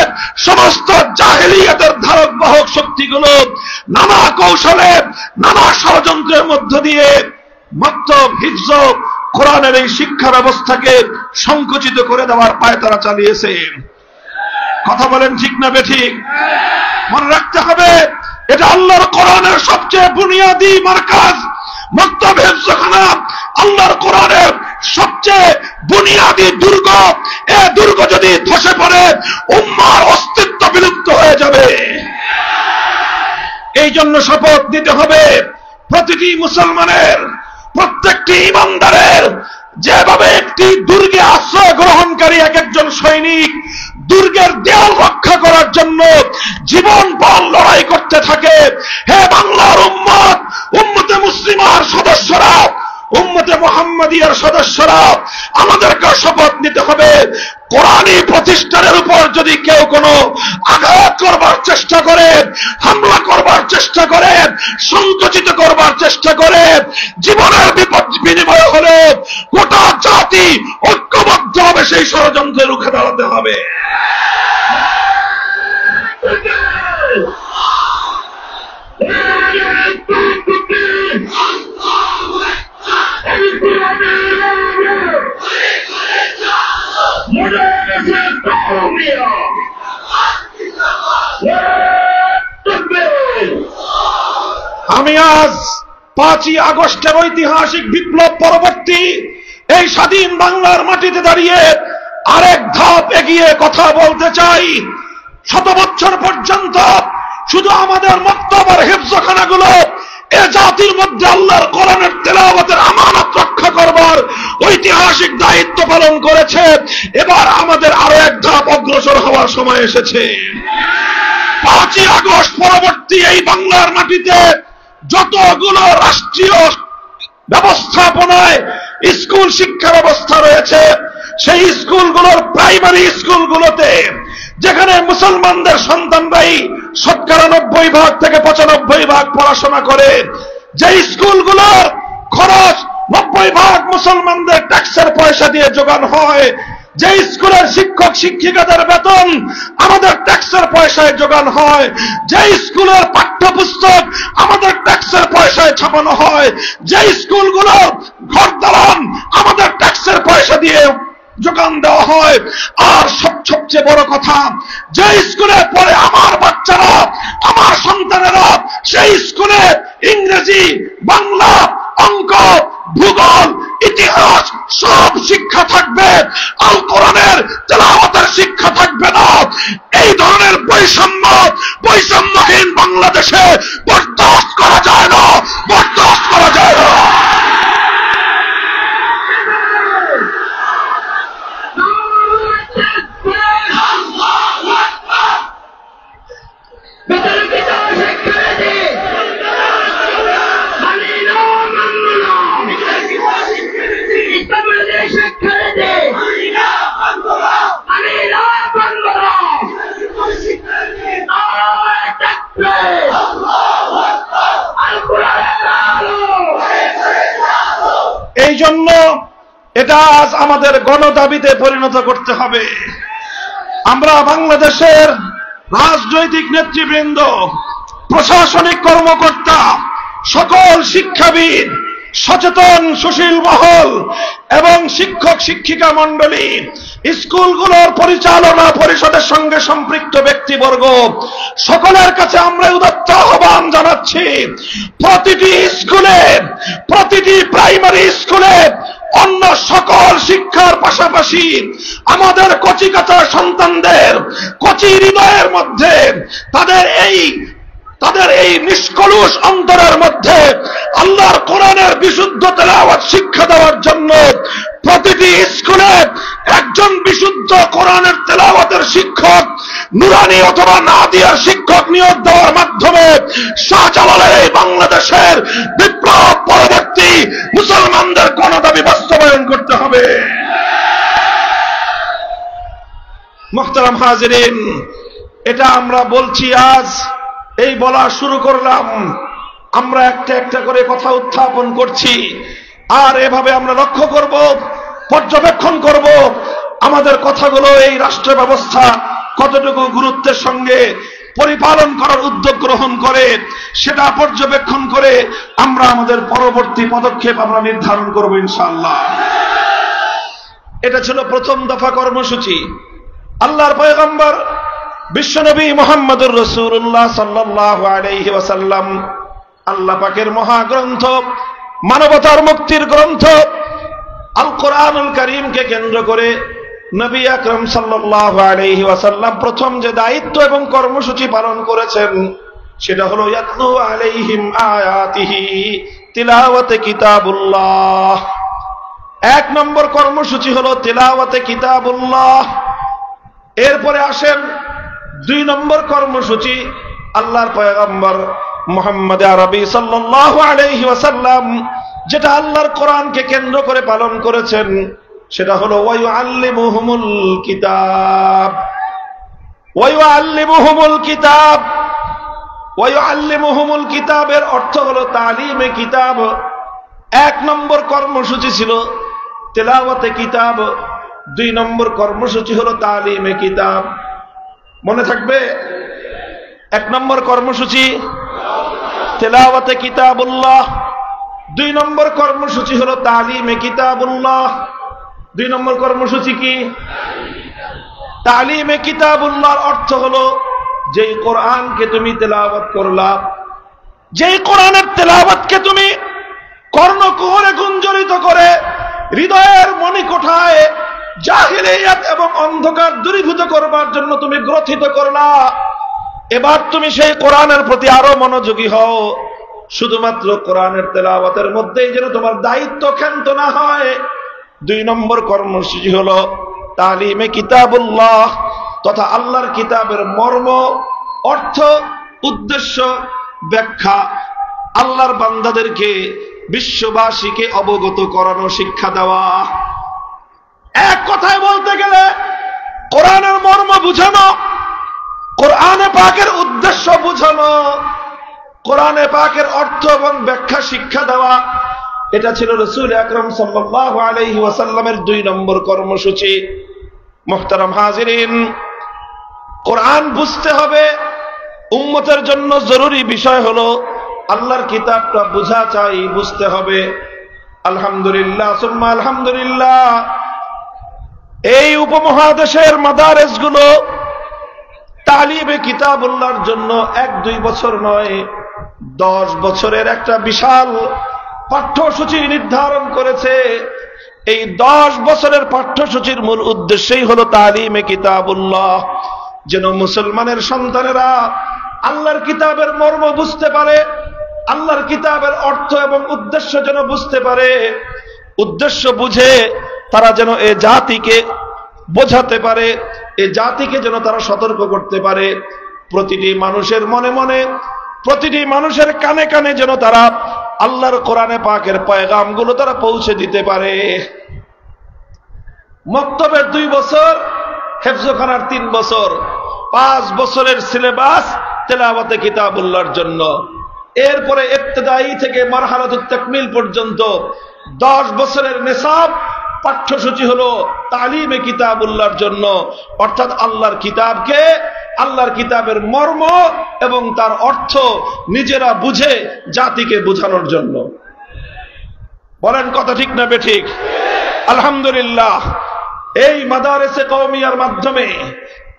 সমস্ত জাহেলিয়াতের ধারক বাহক শক্তিগুলো নানা কৌশলে, নানা ষড়যন্ত্রের মধ্য দিয়ে মক্তব, হিফজ, কোরআনের এই শিক্ষা ব্যবস্থাকে সংকুচিত করে দেওয়ার পায়তারা চালিয়েছে। কথা বলেন ঠিক না বেঠিক? মনে রাখতে হবে, এটা আল্লাহর কোরআনের সবচেয়ে বুনিয়াদী মারকাজ। মক্তব, হেফজখানা আল্লাহর কোরআনের সবচেয়ে বুনিয়াদী দুর্গ। এ দুর্গ যদি ধসে পড়ে উম্মার অস্তিত্ব বিলুপ্ত হয়ে যাবে। এই জন্য শপথ নিতে হবে প্রতিটি মুসলমানের, প্রত্যেকটি ইমানদারের, যেভাবে একটি দুর্গে আশ্রয় গ্রহণকারী এক একজন সৈনিক দুর্গের দেয়াল রক্ষা করার জন্য জীবন বল লড়াই করতে থাকে। হে বাংলার উম্মত, উম্মতে মুসলিমার সদস্যরা, উম্মতে মুহাম্মাদিয়ার সদস্যরা, আমাদেরকে শপথ নিতে হবে কোরআনী প্রতিষ্ঠানের উপর যদি কেউ কোনো আঘাত করবার চেষ্টা করে, হামলা করবার চেষ্টা করে, সংকুচিত করবার চেষ্টা করে, জীবনের বিপদ বিনিময় হলে গোটা জাতি ঐক্যবদ্ধ হবে সেই ষড়যন্ত্রে রুখে দাঁড়াতে হবে। আমি আজ 5ই আগস্টের ঐতিহাসিক বিপ্লব পরবর্তী এই স্বাধীন বাংলার মাটিতে দাঁড়িয়ে আরেক ধাপ এগিয়ে কথা বলতে চাই। 100 বছর পর্যন্ত শুধু আমাদের মক্তব আর হিফজখানাগুলো এ জাতির মধ্যে আল্লাহর কোরআনের তেলাওয়াতের আমানত রক্ষা করবার ঐতিহাসিক দায়িত্ব পালন করেছে। এবার আমাদের আরো এক ধাপ অগ্রসর হওয়ার সময় এসেছে। 5ই আগস্ট পরবর্তী এই বাংলার মাটিতে যতগুলো রাষ্ট্রীয় ব্যবস্থাপনায় স্কুল শিক্ষা ব্যবস্থা রয়েছে, সেই স্কুলগুলোর প্রাইমারি স্কুলগুলোতে যেখানে মুসলমানদের সন্তানরাই 90% থেকে 95% পড়াশোনা করে, যে স্কুলগুলোর খরচ 90% মুসলমানদের ট্যাক্সের পয়সা দিয়ে যোগান হয়। যে স্কুলের শিক্ষক শিক্ষিকাদের বেতন আমাদের ট্যাক্সের পয়সায় যোগান হয়। যে স্কুলের পাঠ্যপুস্তক আমাদের ট্যাক্সের পয়সায় ছাপানো হয়। যে স্কুলগুলোর ঘর দালান আমাদের ট্যাক্সের পয়সা দিয়ে যোগান দেওয়া হয়। আর সবচেয়ে বড় কথা, যে স্কুলে পড়ে আমার বাচ্চারা, আমার সন্তানেরা, সেই স্কুলে ইংরেজি, বাংলা, অঙ্ক, ভূগোল, ইতিহাস সব শিক্ষা থাকবে, আল কোরআনের তেলাওয়াতের শিক্ষা থাকবে না। এই ধরনের বৈষম্যহীন বাংলাদেশে বরদাস্ত করা যায় না, বরদাস্ত করা যায় না। এই জন্য এটা আজ আমাদের গণদাবিতে পরিণত করতে হবে। আমরা বাংলাদেশের রাজনৈতিক নেতৃবৃন্দ, প্রশাসনিক কর্মকর্তা, সকল শিক্ষাবিদ, সচেতন সুশীল মহল এবং শিক্ষক শিক্ষিকা মণ্ডলী, স্কুলগুলোর পরিচালনা পরিষদের সঙ্গে সম্পৃক্ত ব্যক্তিবর্গ, সকলের কাছে আমরা উদাত্ত আহ্বান জানাচ্ছি, প্রতিটি স্কুলে, প্রতিটি প্রাইমারি স্কুলে অন্য সকল শিক্ষার পাশাপাশি আমাদের কচিকাঁচা সন্তানদের কচি হৃদয়ের মধ্যে তাদের এই নিষ্কলুষ অন্তরের মধ্যে আল্লাহর কোরআনের বিশুদ্ধ তেলাওয়াত শিক্ষা দেওয়ার জন্য প্রতিটি স্কুলে একজন বিশুদ্ধ কোরআনের তেলাওয়াতের শিক্ষক, নুরানি অথবা নাদিয়ার শিক্ষক নিয়োগ দেওয়ার মাধ্যমে শাহজালালের এই বাংলাদেশের বিপ্লব পরবর্তী মুসলমানদের গণদাবি বাস্তবায়ন করতে হবে। মুহতারাম হাজিরিন, এটা আমরা বলছি আজ, এই বলা শুরু করলাম, আমরা একটা একটা করে কথা উত্থাপন করছি। আর এভাবে আমরা লক্ষ্য করব, পর্যবেক্ষণ করব আমাদের কথাগুলো এই রাষ্ট্র ব্যবস্থা কতটুকু গুরুত্বের সঙ্গে পরিপালন করার উদ্যোগ গ্রহণ করে, সেটা পর্যবেক্ষণ করে আমরা আমাদের পরবর্তী পদক্ষেপ আমরা নির্ধারণ করব ইনশাআল্লাহ। এটা ছিল প্রথম দফা কর্মসূচি। আল্লাহর পয়গম্বর বিশ্বনবী মুহাম্মদুর রাসূলুল্লাহ সাল্লাল্লাহু আলাইহি ওয়াসাল্লাম আল্লাহ পাকের মহাগ্রন্থ, মানবতার মুক্তির গ্রন্থ আল কোরআনুল কারীমকে কেন্দ্র করে নবী আকরাম সাল্লাল্লাহু আলাইহি ওয়াসাল্লাম প্রথম যে দায়িত্ব এবং কর্মসূচি পালন করেছেন সেটা হলো ইয়াতলু আলাইহিম আয়াতিহি তিলাওয়াতে কিতাবুল্লাহ। এক নম্বর কর্মসূচি হলো তিলাওয়াতে কিতাবুল্লাহ। এরপরে আসেন 2 নম্বর কর্মসূচি, আল্লাহর পয়গম্বর মুহাম্মদ আরবি সাল্লাল্লাহু আলাইহি ওয়াসাল্লাম যেটা আল্লাহর কোরআনকে কেন্দ্র করে পালন করেছেন সেটা হলো ওয়ায়ুআল্লিমুহুমুল কিতাব। ওয়ায়ুআল্লিমুহুমুল কিতাব, ওয়ায়ুআল্লিমুহুমুল কিতাবের অর্থ হলো তালিমে কিতাব। 1 নম্বর কর্মসূচি ছিল তেলাওয়াতে কিতাব, 2 নম্বর কর্মসূচি হলো তালিমে কিতাব। মনে থাকবে? 1 নম্বর কর্মসূচি তেলাওয়াতে কিতাবুল্লাহ, 2 নম্বর কর্মসূচি হলো তালিমে কিতাবুল্লাহ। 2 নম্বর কর্মসূচি কি? তালিমে কিতাবুল্লাহর অর্থ হলো যেই কোরআনকে তুমি তেলাওয়াত করলা, যেই কোরআনের তেলাওয়াতকে তুমি কর্ণকুহরে গুঞ্জরিত করে হৃদয়ের মণিকোঠায় জাহিলিয়াত এবং অন্ধকার দূরীভূত করবার জন্য তুমি গ্রথিত করলা, এবার তুমি সেই কোরআনের প্রতি আরো মনোযোগী হও। শুধুমাত্র কোরআনের তেলাওয়াতের মধ্যেই যেন তোমার দায়িত্ব ক্ষান্ত না হয়। 2 নম্বর কর্মসূচি হলো তালিমে কিতাবুল্লাহ তথা আল্লাহর কিতাবের মর্ম, অর্থ, উদ্দেশ্য, ব্যাখ্যা আল্লাহর বান্দাদেরকে, বিশ্ববাসীকে অবগত করানো, শিক্ষা দেওয়া। এক কথায় বলতে গেলে কোরআনের মর্ম বুঝানো, কোরআনে পাকের উদ্দেশ্য বুঝানো, কোরআনে পাকের অর্থ এবং ব্যাখ্যা শিক্ষা দেওয়া, এটা ছিল রাসূল আকরাম সাল্লাল্লাহু আলাইহি ওয়াসাল্লামের 2 নম্বর কর্মসূচি। মুহতারাম হাজিরিন, কোরআন বুঝতে হবে, উম্মতের জন্য জরুরি বিষয় হলো আল্লাহর কিতাবটা বুঝা চাই, বুঝতে হবে। আলহামদুলিল্লাহ সুম্মা আলহামদুলিল্লাহ, এই উপমহাদেশের মাদারেসগুলো তালিবে কিতাবুল্লাহর জন্য 1-2 বছর নয়, 10 বছরের একটা বিশাল পাঠ্যসূচি নির্ধারণ করেছে। এই 10 বছরের পাঠ্যসূচির মূল উদ্দেশ্যই হলো তালিমে কিতাবুল্লাহ, যেন মুসলমানের সন্তানেরা আল্লাহর কিতাবের মর্ম বুঝতে পারে, আল্লাহর কিতাবের অর্থ এবং উদ্দেশ্য যেন বুঝতে পারে। উদ্দেশ্য বুঝে তারা যেন এ জাতিকে বোঝাতে পারে, এ জাতিকে যেন তারা সতর্ক করতে পারে। প্রতিটি মানুষের মনে মনে, প্রতিটি মানুষের কানে কানে যেন তারা আল্লাহর কোরআনে পাকের পয়গামগুলো তারা পৌঁছে দিতে পারে। মক্তবের 2 বছর, হেফজখানার 3 বছর, 5 বছরের সিলেবাস তেলাওয়াতে কিতাবুল্লাহর জন্য। এরপরে ইবতিদায়ী থেকে মারহালাতুত তাকমিল পর্যন্ত 10 বছরের নিসাব পাঠ্যসূচি হলো তালিমে কিতাবুল্লাহর জন্য, অর্থাৎ আল্লাহর কিতাবকে, আল্লাহর কিতাবের মর্ম এবং তার অর্থ নিজেরা বুঝে জাতিকে বোঝানোর জন্য। বলেন কথা ঠিক না বেঠিক? আলহামদুলিল্লাহ, এই মাদারেসে কওমিয়ার মাধ্যমে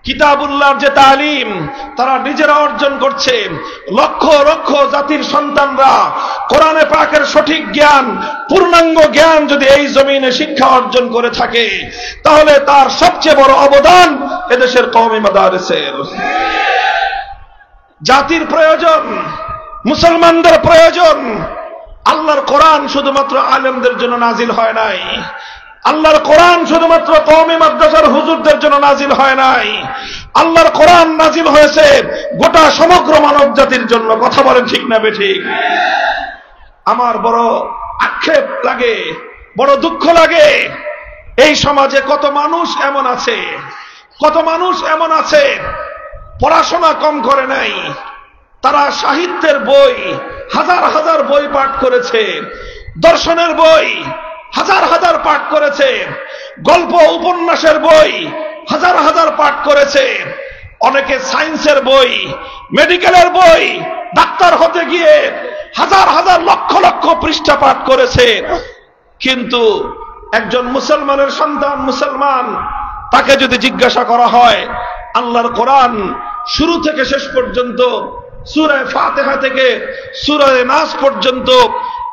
কিতাবুল্লাহর যে তালিম তারা নিজেরা অর্জন করছে, লক্ষ লক্ষ জাতির সন্তানরা কোরআনে পাকের সঠিক জ্ঞান, পূর্ণাঙ্গ জ্ঞান যদি এই জমিনে শিক্ষা অর্জন করে থাকে, তাহলে তার সবচেয়ে বড় অবদান এদেশের কওমি মাদারেসের। জাতির প্রয়োজন, মুসলমানদের প্রয়োজন। আল্লাহর কোরআন শুধুমাত্র আলেমদের জন্য নাজিল হয় নাই, আল্লাহর কোরআন শুধুমাত্র কওমি মাদ্রাসার হুজুরদের জন্য নাজিল হয় নাই, আল্লাহর কোরআন নাজিল হয়েছে গোটা সমগ্র মানব জাতির জন্য। কথা বলেন ঠিক না বেঠিক? আমার বড় আক্ষেপ লাগে, বড় দুঃখ লাগে, এই সমাজে কত মানুষ এমন আছে, কত মানুষ এমন আছে পড়াশোনা কম করে নাই, তারা সাহিত্যের বই, হাজার হাজার বই পাঠ করেছে, দর্শনের বই হাজার হাজার পাঠ করেছে, গল্প উপন্যাসের বই হাজার হাজার পাঠ করেছে, অনেকে সায়েন্সের বই, মেডিকেলের বই, ডাক্তার হতে গিয়ে হাজার হাজার লক্ষ লক্ষ পৃষ্ঠা পাঠ করেছে। কিন্তু একজন মুসলমানের সন্তান, মুসলমান, তাকে যদি জিজ্ঞাসা করা হয় আল্লাহর কোরআন শুরু থেকে শেষ পর্যন্ত, সূরা ফাতিহা থেকে সূরা নাস পর্যন্ত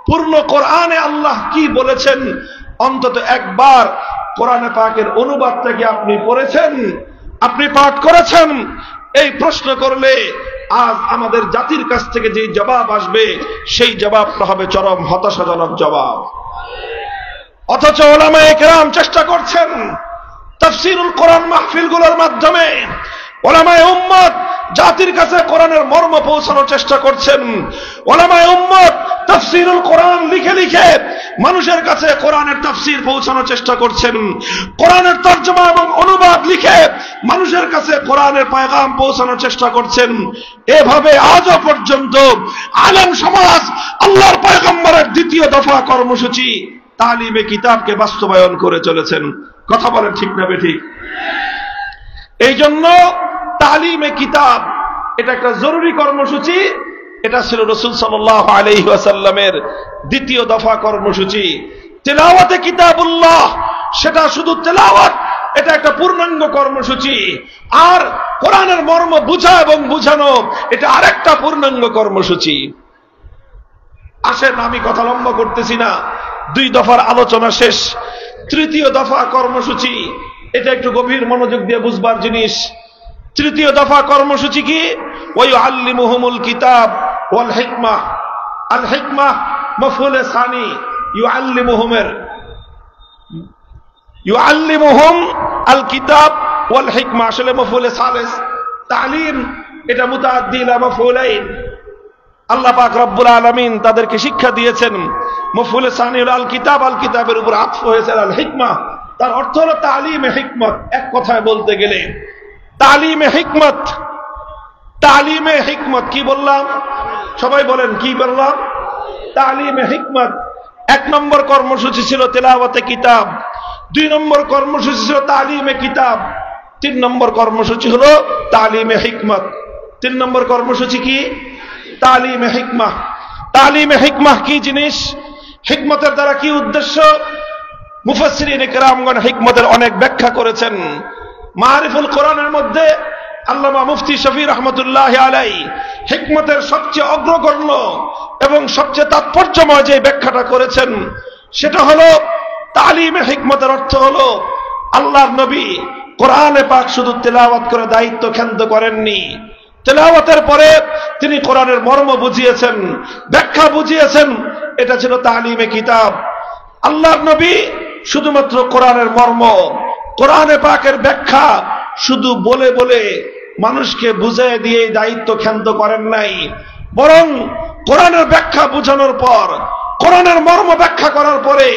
পূর্ণ কোরআনে আল্লাহ কি বলেছেন, অন্তত একবার কোরআনে পাকের অনুবাদটাকে আপনি পড়েছেন, আপনি পাঠ করেছেন, এই প্রশ্ন করলে আজ আমাদের জাতির কাছ থেকে যে জবাব আসবে সেই জবাবটা হবে চরম হতাশাজনক জবাব। অথচ উলামায়ে কেরাম চেষ্টা করছেন তাফসীরুল কোরআন মাহফিলগুলোর মাধ্যমে, উলামায়ে উম্মত জাতির কাছে কোরআনের মর্ম পৌঁছানোর চেষ্টা করছেন, উলামায়ে উম্মত তাফসীরুল কোরআন লিখে লিখে মানুষের কাছে কোরআনের তাফসীর পৌঁছানোর চেষ্টা করছেন, কোরআনের তরজমা এবং অনুবাদ লিখে মানুষের কাছে কোরআনের পয়গাম পৌঁছানোর চেষ্টা করছেন। এভাবে আজও পর্যন্ত আলেম সমাজ আল্লাহর পয়গম্বরের 2য় দফা কর্মসূচি তালিমে কিতাবকে বাস্তবায়ন করে চলেছেন। কথা বলেন ঠিক না বেঠিক? এই জন্য তালিমে কিতাব এটা একটা জরুরি কর্মসূচি। এটা ছিল রাসূল সাল্লাল্লাহু আলাইহি ওয়াসাল্লামের 2য় দফা কর্মসূচি। তিলাওয়াতে কিতাবুল্লাহ, সেটা শুধু তেলাওয়াত, এটা একটা পূর্ণাঙ্গ কর্মসূচি। আর কোরআনের মর্ম বুঝা এবং বুঝানো, এটা আরেকটা পূর্ণাঙ্গ কর্মসূচি। আসেন, আমি কথা লম্বা করতেছি না, 2 দফার আলোচনা শেষ, 3য় দফা কর্মসূচি, এটা একটু গভীর মনোযোগ দিয়ে বুঝবার জিনিস। 3য় দফা কর্মসূচি কি? ওয়ায়ুআল্লিমুহুমুল কিতাব ওয়াল হিকমাহ। আল হিকমাহ মাফউলে সানি, ইউআল্লিমুহুম আল কিতাব ওয়াল হিকমাহ আসলে মাফউলে সালিস। তালিম এটা মুতাআদ্দি ইলা মাফউলাইন। আল্লাহ পাক রব্বুল আলামিন তাদেরকে শিক্ষা দিয়েছেন। মাফউলে সানি হলো আল কিতাব, আল কিতাবের উপর আতফ হয়েছে আল হিকমাহ, তার অর্থ হলো তালিমে হিকমত। এক কথায় বলতে গেলে তালিমে হিকমত। তালিমে হিকমত কি বললাম? সবাই বলেন কি বললাম? তালিমে হিকমত। এক নম্বর কর্মসূচি ছিল তেলাওয়াতে কিতাব, 2 নম্বর কর্মসূচি ছিল তালিমে কিতাব, 3 নম্বর কর্মসূচি হলো তালিমে হিকমত। 3 নম্বর কর্মসূচি কি? তালিমে হিকমাহ। তালিমে হিকমাহ কি জিনিস, হিকমতের দ্বারা কি উদ্দেশ্য? মুফাসসিরিন কেরামগণ হিকমতের অনেক ব্যাখ্যা করেছেন। মারিফুল কোরআনের মধ্যে আল্লামা মুফতি শফি রহমতুল্লাহ আলাই হিকমতের সবচেয়ে অগ্রগণ্য এবং সবচেয়ে তাৎপর্যময় যে ব্যাখ্যাটা করেছেন সেটা হলো তালিমে হিকমতের অর্থ হলো আল্লাহর নবী কোরআনে পাক শুধু তেলাওয়াত করে দায়িত্ব ক্ষান্ত করেননি, তেলাওয়াতের পরে তিনি কোরআনের মর্ম বুঝিয়েছেন, ব্যাখ্যা বুঝিয়েছেন। এটা ছিল তালিমে কিতাব। আল্লাহর নবী শুধুমাত্র কোরআনের মর্ম, কোরআনে পাকের ব্যাখ্যা শুধু বলে বলে মানুষকে বুঝিয়ে দিয়ে দায়িত্ব ক্ষান্ত করেন নাই, বরং কোরআনের ব্যাখ্যা বুঝানোর পর, কোরআনের মর্ম ব্যাখ্যা করার পরে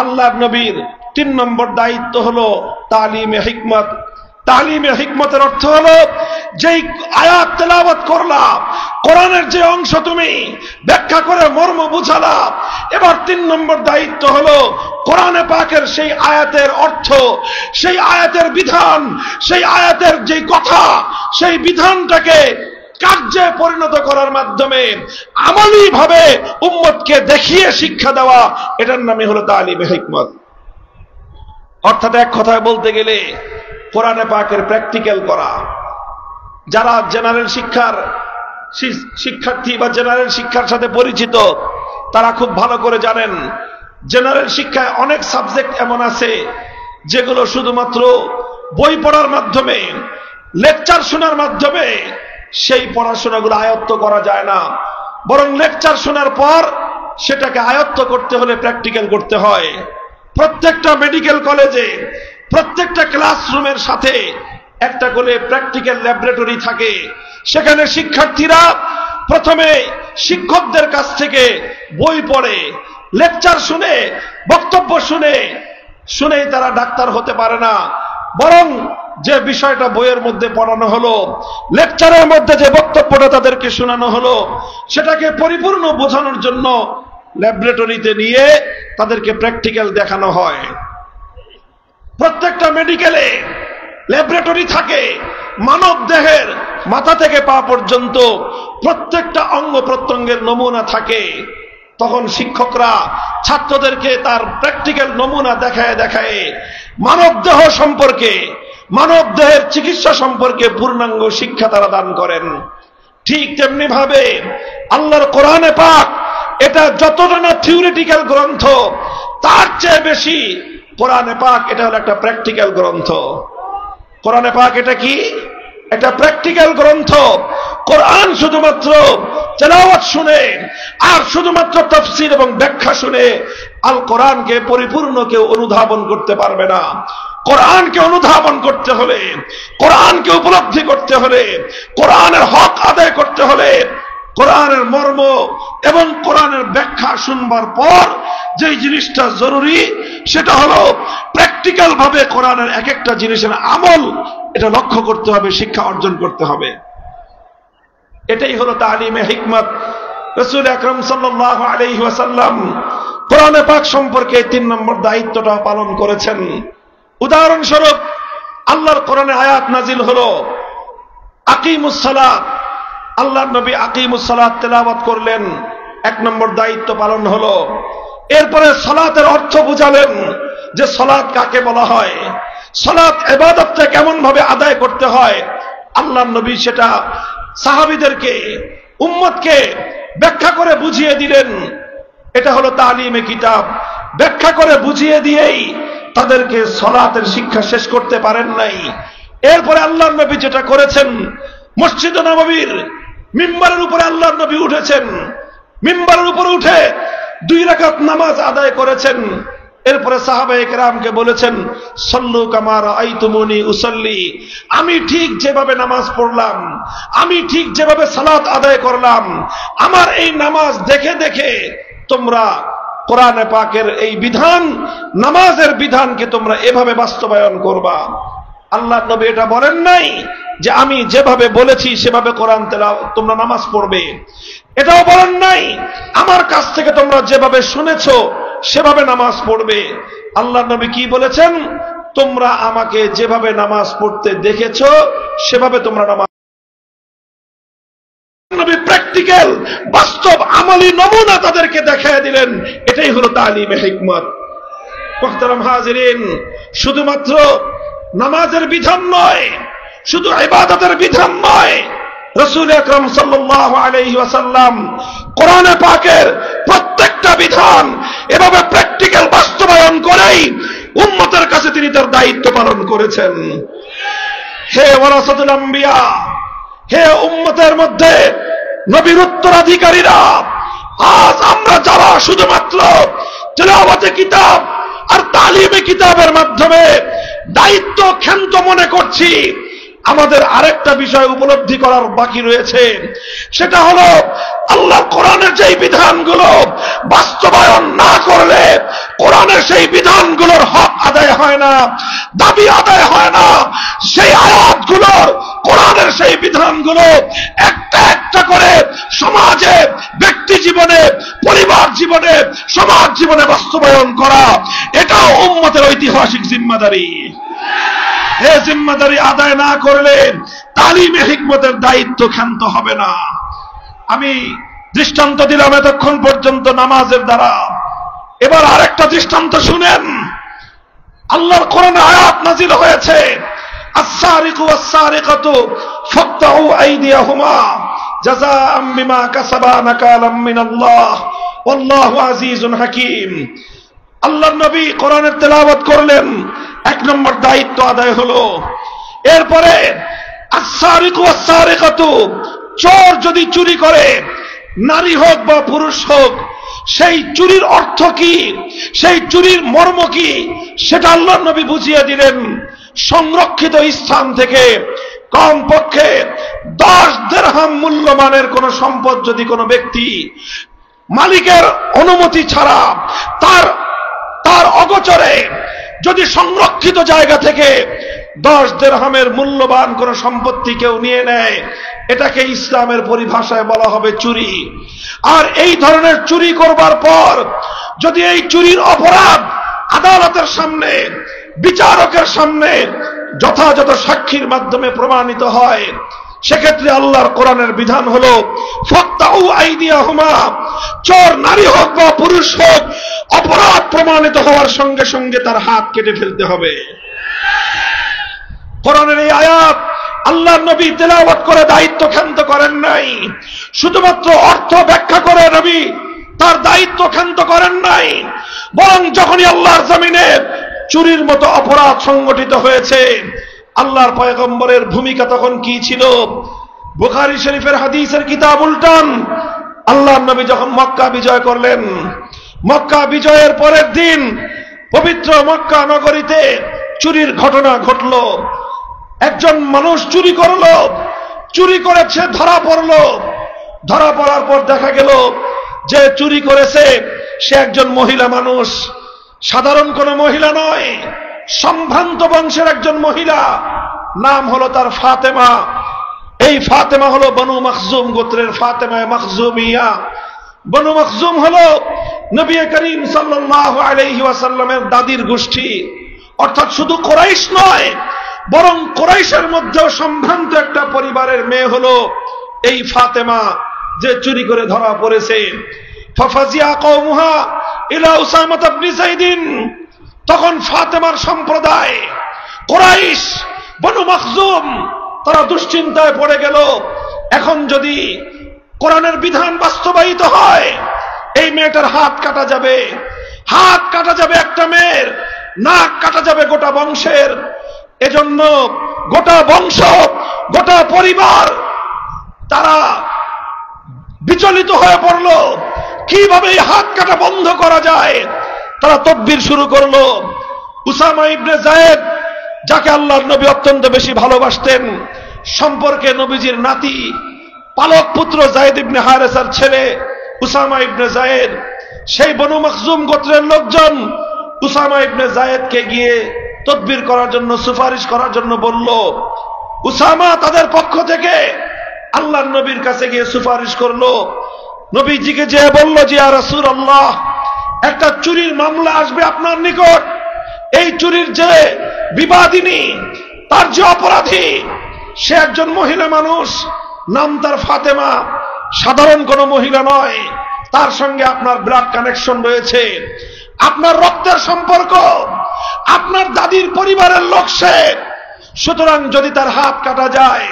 আল্লাহর নবীর 3 নম্বর দায়িত্ব হলো তালিমে হিকমত। তালিমে হিকমতের অর্থ হলো যেই আয়াত তেলাওয়াত করলা, কোরআনের যে অংশ তুমি ব্যাখ্যা করে মর্ম বুঝালা, এবার 3 নম্বর দায়িত্ব হলো কোরআনে পাকের সেই আয়াতের অর্থ, সেই আয়াতের বিধান, সেই আয়াতের যে কথা, সেই বিধানটাকে কার্যে পরিণত করার মাধ্যমে আমলি ভাবে উম্মতকে দেখিয়ে শিক্ষা দেওয়া, এটার নামই হলো তালিমে হিকমত। অর্থাৎ এক কথায় বলতে গেলে কোরআনে পাকের প্র্যাকটিক্যাল করা। যারা জেনারেল শিক্ষার শিক্ষার্থী বা জেনারেল শিক্ষার সাথে পরিচিত তারা খুব ভালো করে জানেন জেনারেল শিক্ষায় অনেক সাবজেক্ট এমন আছে যেগুলো শুধুমাত্র বই পড়ার মাধ্যমে, লেকচার শোনার মাধ্যমে সেই পড়াশোনাগুলো আয়ত্ত করা যায় না, বরং লেকচার শোনার পর সেটাকে আয়ত্ত করতে হলে প্র্যাকটিক্যাল করতে হয়। প্রত্যেকটা মেডিকেল কলেজে প্রত্যেকটা ক্লাসরুমের সাথে একটা করে প্র্যাকটিক্যাল ল্যাবরেটরি থাকে। সেখানে শিক্ষার্থীরা প্রথমে শিক্ষকদের কাছ থেকে বই পড়ে, লেকচার শুনে, বক্তব্য শুনেই তারা ডাক্তার হতে পারে না, বরং যে বিষয়টা বইয়ের মধ্যে পড়ানো হলো, লেকচারের মধ্যে যে বক্তব্যটা তাদেরকে শোনানো হলো, সেটাকে পরিপূর্ণ বোঝানোর জন্য ল্যাবরেটরিতে নিয়ে তাদেরকে প্র্যাকটিক্যাল দেখানো হয়। প্রত্যেকটা মেডিকেলে ল্যাবরেটরি থাকে, মানব দেহের মাথা থেকে পা পর্যন্ত প্রত্যেকটা অঙ্গ প্রত্যঙ্গের নমুনা থাকে। তখন শিক্ষকরা ছাত্রদেরকে তার প্র্যাকটিক্যাল নমুনা দেখায় দেখায় মানব দেহ সম্পর্কে, মানব দেহের চিকিৎসা সম্পর্কে পূর্ণাঙ্গ শিক্ষা তারা দান করেন। ঠিক তেমনি ভাবে আল্লাহর কোরআনে পাক এটা যতটা না থিওরিটিক্যাল গ্রন্থ, তার চেয়ে বেশি কোরআনে পাক এটা হলো একটা প্র্যাকটিক্যাল গ্রন্থ। কোরআনে পাক এটা কি? এটা প্র্যাকটিক্যাল গ্রন্থ। কোরআন শুধুমাত্র তেলাওয়াত শুনে আর শুধুমাত্র তাফসীর এবং ব্যাখ্যা শুনে আল কোরআনকে পরিপূর্ণ কেউ অনুধাবন করতে পারবে না। কোরআনকে অনুধাবন করতে হলে, কোরআনকে উপলব্ধি করতে হলে, কোরআনের হক আদায় করতে হলে, কোরআনের মর্ম এবং কোরআনের ব্যাখ্যা শুনবার পর যে জিনিসটা জরুরি সেটা হলো প্র্যাকটিক্যাল ভাবে কোরআনের এক একটা জিনিসের আমল এটা লক্ষ্য করতে হবে, শিক্ষা অর্জন করতে হবে। এটাই হলো তালিমে হিকমত। রাসূল আকরাম সাল্লাল্লাহু আলাইহি ওয়াসাল্লাম কোরআনে পাক সম্পর্কে 3 নম্বর দায়িত্বটা পালন করেছেন। উদাহরণস্বরূপ আল্লাহর কোরআনে আয়াত নাজিল হলো আকিমুস সালাত, আল্লাহর নবী আকিমুস সালাত তেলাওয়াত করলেন, 1 নম্বর দায়িত্ব পালন হলো। এরপরে সালাতের অর্থ বুঝালেন যে সালাত কাকে বলা হয়, সালাত ইবাদতটা কেমন ভাবে আদায় করতে হয়। আল্লাহর নবী সেটা সাহাবীদেরকে, উম্মতকে ব্যাখ্যা করে বুঝিয়ে দিলেন। এটা হলো তালিমে কিতাব। ব্যাখ্যা করে বুঝিয়ে দিয়েই তাদেরকে সালাতের শিক্ষা শেষ করতে পারেন নাই। এরপরে আল্লাহর নবী যেটা করেছেন, মসজিদে নববীর মিম্বারের উপরে আল্লাহর নবী উঠেছেন, মিম্বারের উপরে উঠে 2 রাকাত নামাজ আদায় করেছেন। এরপরে সাহাবায়ে কেরামকে বলেছেন, সল্লু কামা রাআইতুমুনি উসাল্লি, আমি ঠিক যেভাবে নামাজ পড়লাম, আমি ঠিক যেভাবে সালাত আদায় করলাম, আমার এই নামাজ দেখে দেখে তোমরা কোরআনে পাকের এই বিধান, নামাজের বিধানকে তোমরা এভাবে বাস্তবায়ন করবা। আল্লাহর নবী এটা বলেন নাই যে আমি যেভাবে বলেছি সেভাবে কোরআন তেলাওয়াত তোমরা নামাজ পড়বে। এটাও বলেন নাই আমার কাছ থেকে তোমরা যেভাবে শুনেছো সেভাবে নামাজ পড়বে। আল্লাহ নবী কি বলেছেন? তোমরা আমাকে যেভাবে নামাজ পড়তে দেখেছো সেভাবে তোমরা নামাজ। নবী প্র্যাকটিক্যাল বাস্তব আমলি নমুনা তাদেরকে দেখায় দিলেন। এটাই হলো তালিমে হিকমত। মুহতারাম হাজিরিন, শুধুমাত্র নামাজের বিধান নয়, শুধু ইবাদতের বিধান নয়, রাসূল আকরাম সাল্লাল্লাহু আলাইহি ওয়াসাল্লাম কোরআনে পাকের প্রত্যেকটা বিধান এভাবে প্র্যাকটিক্যাল বাস্তবায়ন করেই উম্মতের কাছে তিনি তার দায়িত্ব পালন করেছেন। হে ওয়ারাসাতুল আম্বিয়া, হে উম্মতের মধ্যে নবীর উত্তরাধিকারীরা, আজ আমরা যারা শুধুমাত্র তিলাওয়াতে কিতাব আর তালিমে কিতাবের মাধ্যমে দায়িত্ব ক্ষান্ত মনে করছি, আমাদের আরেকটা বিষয় উপলব্ধি করার বাকি রয়েছে। সেটা হলো আল্লাহর কোরআনের যেই বিধানগুলো বাস্তবায়ন না করলে কোরআনের সেই বিধানগুলোর হক আদায় হয় না, দাবি আদায় হয় না। সেই আয়াতগুলোর, কোরআনের সেই বিধানগুলো একটা একটা করে সমাজে, ব্যক্তি জীবনে, পরিবার জীবনে, সমাজ জীবনে বাস্তবায়ন করা, এটাও উম্মতের ঐতিহাসিক জিম্মাদারি। এই জিম্মাদারি আদায় না করলে তালিমে হিকমতের দায়িত্ব ক্ষান্ত হবে না। আমি দৃষ্টান্ত দিলাম এতক্ষণ পর্যন্ত নামাজের দ্বারা। এবার আরেকটা দৃষ্টান্ত শুনেন। আল্লাহর কোরআনে আয়াত নাজিল হয়েছে, আস-সারিকু ওয়াস-সারিকাতু ফাকতাউ আইদিয়াহুমা জাযাআম বিমা কাসাবা নাকালাম মিনাল্লাহ ওয়াল্লাহু আজিজুন হাকীম। আল্লাহর নবী কোরআনের তেলাওয়াত করলেন, এক নম্বর দায়িত্ব আদায় হলো। এরপরে আস-সারিকু ওয়াস-সারিকাতু, চোর যদি চুরি করে, নারী হোক বা পুরুষ হোক, সেই চুরির অর্থ কি, সেই চুরির মর্ম কি, সেটা আল্লাহর নবী বুঝিয়ে দিলেন। সংরক্ষিত স্থান থেকে কমপক্ষে 10 দিরহাম মূল্যমানের কোন সম্পদ যদি কোনো ব্যক্তি মালিকের অনুমতি ছাড়া তার অগোচরে যদি সংরক্ষিত জায়গা থেকে 10 দিরহামের মূল্যবান কোন সম্পত্তি কেউ নিয়ে নেয়, এটাকে ইসলামের পরিভাষায় বলা হবে চুরি। আর এই ধরনের চুরি করবার পর যদি এই চুরির অপরাধ আদালতের সামনে, বিচারকের সামনে যথাযথ সাক্ষীর মাধ্যমে প্রমাণিত হয়, সেক্ষেত্রে আল্লাহর কোরআনের বিধান হলো ফাকতাউ আইদিয়াহুমা, চোর নারী হোক বা পুরুষ হোক, অপরাধ প্রমাণিত হওয়ার সঙ্গে সঙ্গে তার হাত কেটে ফেলতে হবে। কোরআনের এই আয়াত আল্লাহর নবী তেলাওয়াত করে দায়িত্ব ক্ষান্ত করেন নাই, শুধুমাত্র অর্থ ব্যাখ্যা করে নবী তার দায়িত্ব ক্ষান্ত করেন নাই, বরং যখনই আল্লাহর জমিনে চুরির মতো অপরাধ সংগঠিত হয়েছে, আল্লাহর পয়গম্বরের ভূমিকা তখন কি ছিল? বুখারী শরীফের হাদিসের কিতাব উল্টান। আল্লাহর নবী যখন মক্কা বিজয় করলেন, মক্কা বিজয়ের পরের দিন পবিত্র মক্কা নগরীতে চুরির ঘটনা ঘটল। একজন মানুষ চুরি করলো, চুরি করেছে, ধরা পড়লো। ধরা পড়ার পর দেখা গেল যে চুরি করেছে সে একজন মহিলা মানুষ, সাধারণ কোন মহিলা নয়, সম্ভ্রান্ত বংশের একজন মহিলা, নাম হলো তার ফাতেমা। এই ফাতেমা হলো বনু মখজুম গোত্রের ফাতেমা মখজুমিয়া। বনু মখজুম হলো নবী করিম সাল্লাল্লাহু আলাইহি ওয়াসাল্লামের দাদির গোষ্ঠী, অর্থাৎ শুধু কুরাইশ নয়, বরং কুরাইশের মধ্যেও সম্ভ্রান্ত একটা পরিবারের মেয়ে হলো এই ফাতেমা, যে চুরি করে ধরা পড়েছে। ফাফাজিয়া কওমুহা ইলা উসামা ইবনে যায়েদ, তখন ফাতেমার সম্প্রদায় কুরাইশ বনু মখজুম তারা দুশ্চিন্তায় পড়ে গেল, এখন যদি কোরআনের বিধান বাস্তবায়িত হয়, এই মেয়েটার হাত কাটা যাবে, হাত কাটা যাবে একটা মেয়ের, নাক কাটা যাবে গোটা বংশের। এজন্য গোটা বংশ, গোটা পরিবার তারা বিচলিত হয়ে পড়ল, কিভাবে এই হাত কাটা বন্ধ করা যায়। তারা তদবির শুরু করলো। উসামা ইবনে যায়েদ, যাকে আল্লাহর নবী অত্যন্ত বেশি ভালোবাসতেন, সম্পর্কে নবীজির নাতি, পালক পুত্র যায়েদ ইবনে হারেসার ছেলে উসামা ইবনে যায়েদ, সেই বনু মখজুম গোত্রের লোকজন উসামা ইবনে যায়েদকে গিয়ে তদবির করার জন্য, সুপারিশ করার জন্য বলল। উসামা তাদের পক্ষ থেকে আল্লাহর নবীর কাছে গিয়ে সুপারিশ করলো, নবীজিকে যে বলল যে ইয়া রাসূলুল্লাহ, একটা চুরির মামলা আসবে আপনার নিকট, এই চুরির যে বিবাদিনী, তার যে অপরাধী, সে একজন মহিলা মানুষ, নাম তার ফাতেমা, সাধারণ কোনো মহিলা নয়, তার সঙ্গে আপনার ব্লাড কানেকশন রয়েছে, আপনার রক্তের সম্পর্ক, আপনার দাদির পরিবারের লোক সে। সুতরাং যদি তার হাত কাটা যায়,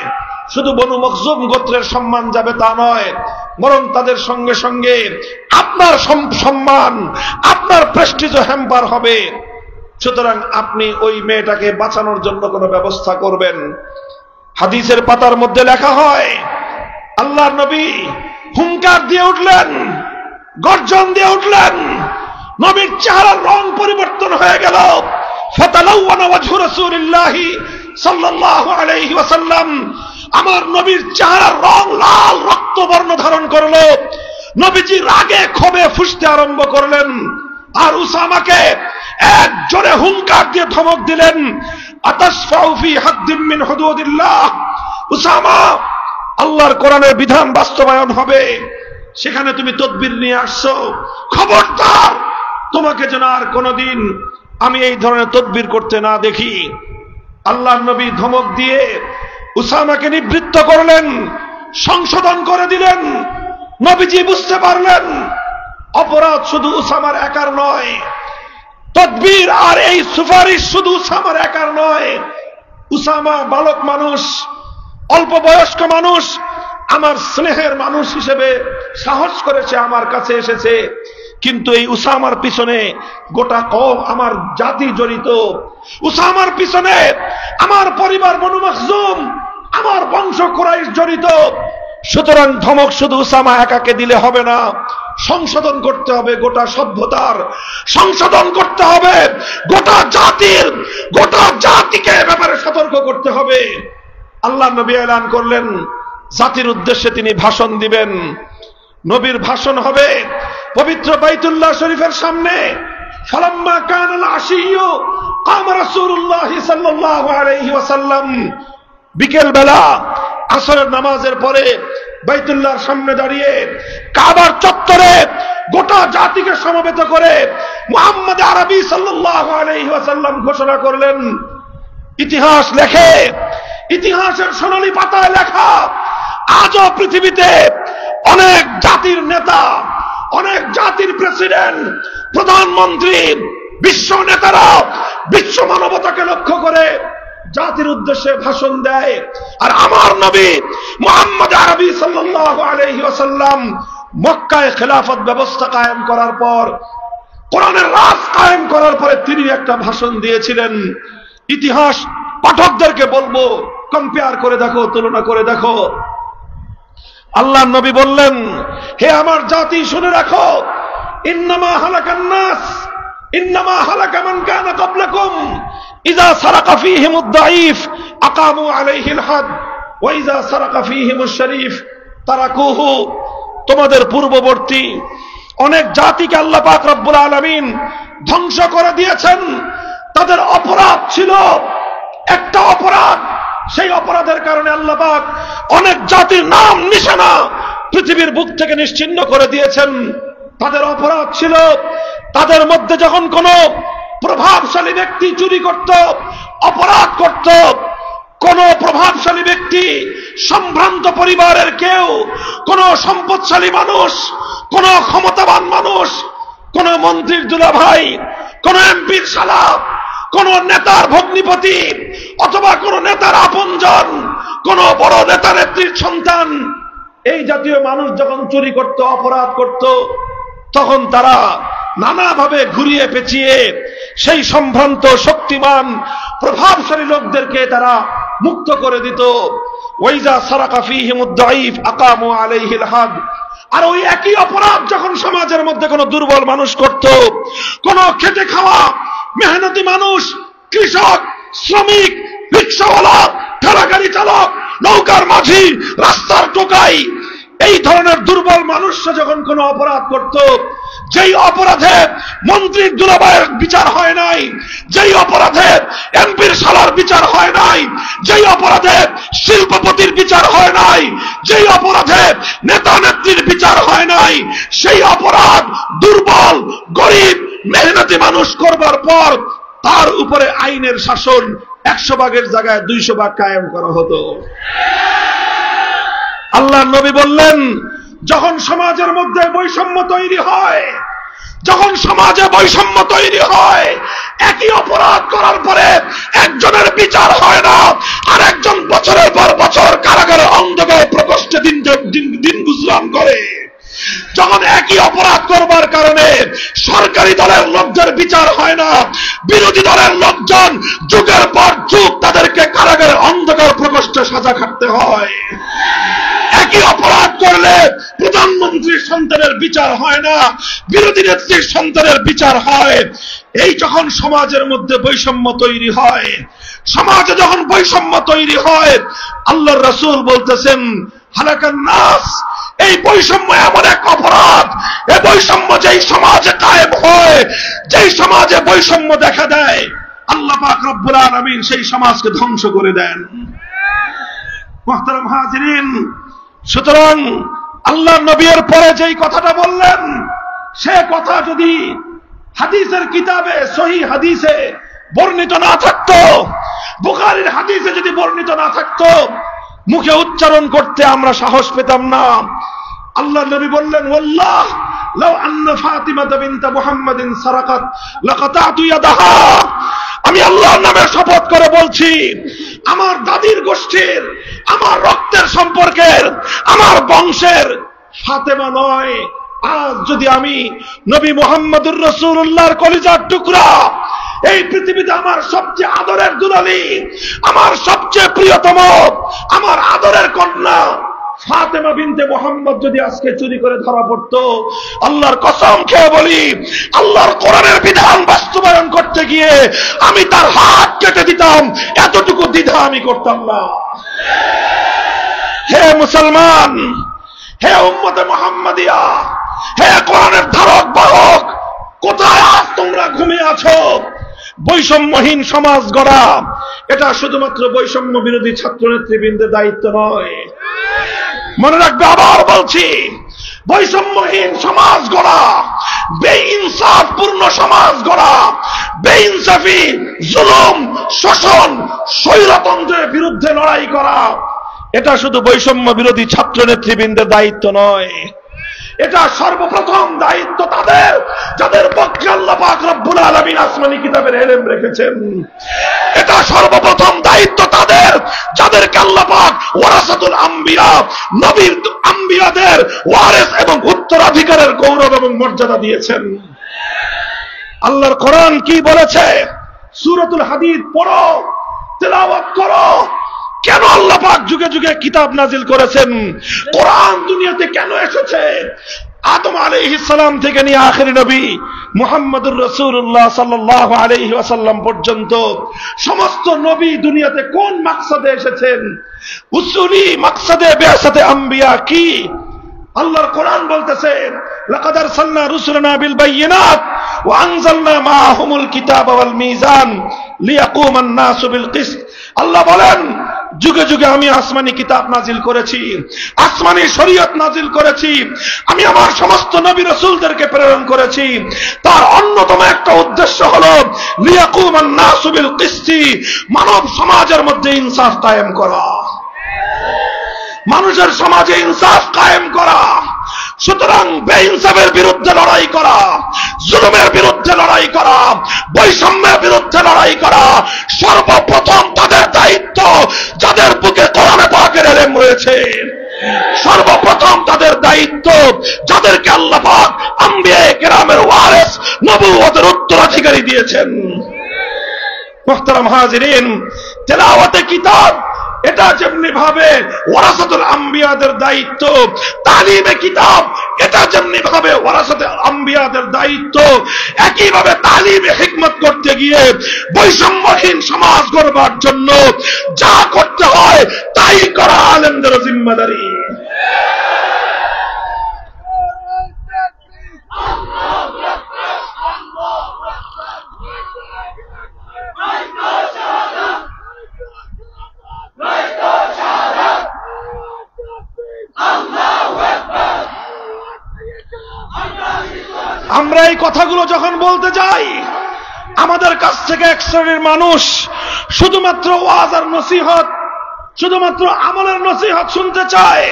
শুধু বনু মখজুম গোত্রের সম্মান যাবে তা নয়, বরং তাদের সঙ্গে সঙ্গে আপনার সম্মান, আপনার প্রেস্টিজ হ্যাম্পার হবে। সুতরাং আপনি ওই মেয়েটাকে বাঁচানোর জন্য কোনো ব্যবস্থা করবেন। হাদিসের পাতার মধ্যে লেখা হয়, আল্লাহর নবী হুঙ্কার দিয়ে উঠলেন, গর্জন দিয়ে উঠলেন, নবীর চেহারার রং পরিবর্তন হয়ে গেল। ফাতালাওয়ানা ওয়াজহু রাসূলিল্লাহি সাল্লাল্লাহু আলাইহি ওয়াসাল্লাম, আমার নবীর চেহারার রং লাল রক্তবর্ণ ধারণ করলো। নবীজি রাগে ক্ষোভে ফুঁসতে আরম্ভ করলেন, আর উসামাকে এক জোরে হুঙ্কার দিয়ে ধমক দিলেন, আতাশফাউ ফি হাদ্দিন মিন হুদুদিল্লাহ, উসামা, আল্লাহর কোরআনের বিধান বাস্তবায়ন হবে, সেখানে তুমি তদবির নিয়ে আসছো, খবরদার তোমাকে যেন আর কোনদিন আমি এই ধরনের তদবির করতে না দেখি। আল্লাহর নবী ধমক দিয়ে উসামাকে নিবৃত্ত করলেন, সংশোধন করে দিলেন। নবীজি বুঝতে পারলেন অপরাধ শুধু উসামার একার নয়, তদবির আর এই সুপারিশ শুধু উসামার একার নয়। উসামা বালক মানুষ, অল্প বয়স্ক মানুষ, আমার স্নেহের মানুষ হিসেবে সাহস করেছে, আমার কাছে এসেছে, কিন্তু এই উসামার পিছনে গোটা কওম, আমার জাতি জড়িত, উসামার পিছনে আমার পরিবার বনু মখজুম, আমার বংশ কুরাইশ জড়িত। সুতরাং ধমক শুধু উসামা একাকে দিলে হবে না, সংশোধন করতে হবে গোটা সভ্যতার, সংশোধন করতে হবে গোটা জাতির, গোটা জাতিকে ব্যাপারে সতর্ক করতে হবে। আল্লাহ নবী এলান করলেন, জাতির উদ্দেশ্যে তিনি ভাষণ দিবেন। নবীর ভাষণ হবে পবিত্র বাইতুল্লাহ শরীফের সামনে। ফালাম্মা কানাল আশিয়্যু কামা রাসূলুল্লাহ সাল্লাল্লাহু আলাইহি ওয়াসাল্লাম, বিকেল বেলা আসরের নামাজের পরে বাইতুল্লাহর সামনে দাঁড়িয়ে কাবার চত্বরে গোটা জাতিকে সমবেত করে মুহাম্মদ আরবি সাল্লাল্লাহু আলাইহি ওয়াসাল্লাম ঘোষণা করলেন, ইতিহাস লেখে, ইতিহাসের সোনালী পাতায় লেখা, আজও পৃথিবীতে অনেক জাতির নেতা, অনেক জাতির প্রেসিডেন্ট, প্রধানমন্ত্রী, বিশ্ব নেতারা বিশ্ব মানবতাকে লক্ষ্য করে জাতির উদ্দেশ্যে ভাষণ দেয়, আর আমার নবী মুহাম্মদ আরবি সাল্লাল্লাহু আলাইহি ওয়াসাল্লাম মক্কায় খেলাফত ব্যবস্থা কায়েম করার পর, কোরআনের রাজ কায়েম করার পরে তিনি একটা ভাষণ দিয়েছিলেন। ইতিহাস পাঠকদেরকে বলবো, কম্পেয়ার করে দেখো, তুলনা করে দেখো। আল্লাহর নবী বললেন, হে আমার জাতি শুনে রাখো, ইন্নামা হালাকান নাস, ইন্নামা হালাকা মান কানা ক্বাবলাকুম, ইযা সারাকা ফীহিমুদ দাঈফ আকামু আলাইহিল হাদ ওয়া ইযা সারাকা ফীহিমুশ শরীফ তারাকুহু। তোমাদের পূর্ববর্তী অনেক জাতিকে আল্লাহ পাক রব্বুল আলামিন ধ্বংস করে দিয়েছেন। তাদের অপরাধ ছিল একটা অপরাধ, সেই অপরাধের কারণে আল্লাহ পাক অনেক জাতির নাম নিশানা পৃথিবীর বুক থেকে নিশ্চিহ্ন করে দিয়েছেন। তাদের অপরাধ ছিল, তাদের মধ্যে যখন কোন প্রভাবশালী ব্যক্তি চুরি করত, অপরাধ করত, কোন প্রভাবশালী ব্যক্তি, সম্ভ্রান্ত পরিবারের কেউ, কোন সম্পদশালী মানুষ, কোন ক্ষমতাবান মানুষ, কোন মন্ত্রীর দুলাভাই, কোন এমপির শালা, কোন নেতার ভগ্নিপতি, অথবা কোন নেতার আপনজন, কোন বড় নেতা নেত্রীর সন্তান, এই জাতীয় মানুষ যখন চুরি করত, অপরাধ করত, তখন তারা নানাভাবে ঘুরিয়ে পেঁচিয়ে সেই সম্ভ্রান্ত শক্তিমান প্রভাবশালী লোকদেরকে তারা মুক্ত করে দিত। ওয়াইজা সারাকা ফীহিমুদ দাঈফ আকামু আলাইহিল হাদ। আর ওই একই অপরাধ যখন সমাজের মধ্যে কোনো দুর্বল মানুষ করত, কোন খেটে খাওয়া মেহনতি মানুষ, কৃষক, শ্রমিক, রিকশাওয়ালা, ঠেলাগাড়ি চালক, নৌকার মাঝি, রাস্তার টোকাই, এই ধরনের দুর্বল মানুষরা যখন কোনো অপরাধ করত, যেই অপরাধে মন্ত্রীর দুলাভাইয়ের বিচার হয় নাই, যেই অপরাধে এমপির শালার বিচার হয় নাই, যেই অপরাধে শিল্পপতির বিচার হয় নাই, যেই অপরাধে নেতা নেত্রীর বিচার হয় নাই, সেই অপরাধ দুর্বল গরিব মেহনতি মানুষ করবার পর তার উপরে আইনের শাসন 100 ভাগের জায়গায় 200 ভাগ কায়েম করা হতো। আল্লাহর নবী বললেন, যখন সমাজের মধ্যে বৈষম্য তৈরি হয়, যখন সমাজে বৈষম্য তৈরি হয়, একই অপরাধ করার পরে একজনের বিচার হয় না, আর একজন বছরের পর বছর কারাগারে অন্ধকারে প্রকোষ্ঠে দিন গুজরান করে। যখন একই অপরাধ করবার কারণে সরকারি দলের লোকদের বিচার হয় না, বিরোধী দলের লোকজন যুগের পর যুগ তাদেরকে কারাগারে অন্ধকার প্রকোষ্ঠে সাজা খাটতে হয়। একই অপরাধ করলে প্রধানমন্ত্রীর সন্তানের বিচার হয় না, বিরোধী নেত্রীর সন্তানের বিচার হয়। এই যখন সমাজের মধ্যে বৈষম্য তৈরি হয়, সমাজে যখন বৈষম্য তৈরি হয়, আল্লাহর রাসূল বলতেছেন, হালাকান নাস, এই বৈষম্য এমন এক অপরাধ, এই বৈষম্য যেই সমাজে কায়েম হয়, যেই সমাজে বৈষম্য দেখা দেয়, আল্লাহ পাক রব্বুল আলামিন সেই সমাজকে ধ্বংস করে দেন। মুহতারাম হাজিরিন, সুতরাং আল্লাহ নবীর পরে যেই কথাটা বললেন, সে কথা যদি হাদিসের কিতাবে সহিহ হাদিসে বর্ণিত না থাকতো, বুখারীর হাদিসে যদি বর্ণিত না থাকতো, মুখে উচ্চারণ করতে আমরা সাহস পেতাম না। আল্লাহ নবী বললেন, ওয়াল্লাহ লাউ আন্না ফাতিমা বিনত মুহাম্মাদিন সারাকাত লাকাতাতু ইয়াদাহা, আমি আল্লাহর নামে শপথ করে বলছি, আমার দাদির গোষ্ঠীর, আমার রক্তের সম্পর্কের, আমার বংশের ফাতেমা নয়, আজ যদি আমি নবী মুহাম্মদুর রাসূলুল্লাহর কলিজার টুকরা, এই পৃথিবীতে আমার সবচেয়ে আদরের দুলালী, আমার সবচেয়ে প্রিয়তম, আমার আদরের কন্যা ফাতেমা বিনতে মুহাম্মদ যদি আজকে চুরি করে ধরা পড়তো, আল্লাহর কসম খেয়ে বলি, আল্লাহর কোরআনের বিধান বাস্তবায়ন করতে গিয়ে আমি তার হাত কেটে দিতাম, এতটুকু দ্বিধা আমি করতাম না। হে মুসলমান, হে উম্মতে মুহাম্মাদিয়া, হে কোরআনের ধারক বাহক, কোথায় আজ তোমরা ঘুমিয়ে আছো? বৈষম্যহীন সমাজ গড়া এটা শুধুমাত্র বৈষম্য বিরোধী ছাত্র নেতৃবৃন্দের দায়িত্ব নয়। মনে রাখবে, আবার বলছি, বৈষম্যহীন সমাজ গড়া, বেইনসাফপূর্ণ সমাজ গড়া, বেইনসাফি, জুলুম, শোষণ, স্বৈরতন্ত্রের বিরুদ্ধে লড়াই করা, এটা শুধু বৈষম্য বিরোধী ছাত্র নেতৃবৃন্দের দায়িত্ব নয়, এটা সর্বপ্রথম দায়িত্ব তাদের যাদের পক্ষে আল্লাহ পাক রব্বুল আলামিন আসমানি কিতাবের ইলম রেখেছেন। এটা সর্বপ্রথম দায়িত্ব তাদের যাদেরকে আল্লাহ পাক ওয়ারাসাতুল আম্বিয়া, নবীর আম্বিয়াদের ওয়ারিস এবং উত্তরাধিকারের গৌরব এবং মর্যাদা দিয়েছেন। আল্লাহর কোরআন কি বলেছে? সূরাতুল হাদীদ পড়ো, তেলাওয়াত করো। কেন আল্লাহ পাক যুগে যুগে কিতাব নাজিল করেছেন? কোরআন দুনিয়াতে কেন এসেছে? আদম আলাইহিস সালাম থেকে নিয়ে আখেরি নবী মুহাম্মদুর রাসূলুল্লাহ সাল্লাল্লাহু আলাইহি ওয়াসাল্লাম পর্যন্ত সমস্ত নবী দুনিয়াতে কোন মাকসাদে এসেছেন? উসুলি মাকসাদে বিআসাতে আম্বিয়া কি? আল্লাহর কোরআন বলতেছে, লাকাদ আরসালনা রুসুলানা বিল বাইয়িনাত ওয়া আনজালনা মাআহুমুল কিতাবা ওয়াল মিজান লিয়াকুমান নাসু বিল কিসত। আল্লাহ বলেন, যুগে যুগে আমি আসমানি কিতাব নাজিল করেছি, আসমানি শরীয়ত নাজিল করেছি, আমি আমার সমস্ত নবী রাসূলদেরকে প্রেরণ করেছি। তার অন্যতম একটা উদ্দেশ্য হলো লিয়াকুমান নাসু বিল কিসতি, মানব সমাজের মধ্যে ইনসাফ কায়েম করা, মানুষের সমাজে ইনসাফ কায়েম করা। সুতরাং বেইনসাফের বিরুদ্ধে লড়াই করা, জুলুমের বিরুদ্ধে লড়াই করা, বৈষম্যের বিরুদ্ধে লড়াই করা সর্বপ্রথম তাদের দায়িত্ব যাদের বুকে কোরআন পাকের ইলম রয়েছে। সর্বপ্রথম তাদের দায়িত্ব যাদেরকে আল্লাহ পাক আম্বিয়ায়ে কেরামের ওয়ারিস, নবুয়তের উত্তরাধিকারী দিয়েছেন। মুহতারাম হাজিরিন, তেলাওয়াতে কিতাব এটা যেমনি ভাবে ওয়ারাসাতুল আম্বিয়াদের দায়িত্ব, তালিমে কিতাব এটা যেমনি ভাবে ওয়ারাসাতুল আম্বিয়াদের দায়িত্ব, একইভাবে তালিমে হিকমত করতে গিয়ে বৈষম্যহীন সমাজ গড়বার জন্য যা করতে হয় তাই করা আলেমদের জিম্মাদারি। আমরা এই কথাগুলো যখন বলতে যাই, আমাদের কাছ থেকে এক শ্রেণীর মানুষ শুধুমাত্র ওয়াজ আর নসিহত, শুধুমাত্র আমলের নসিহত শুনতে চায়।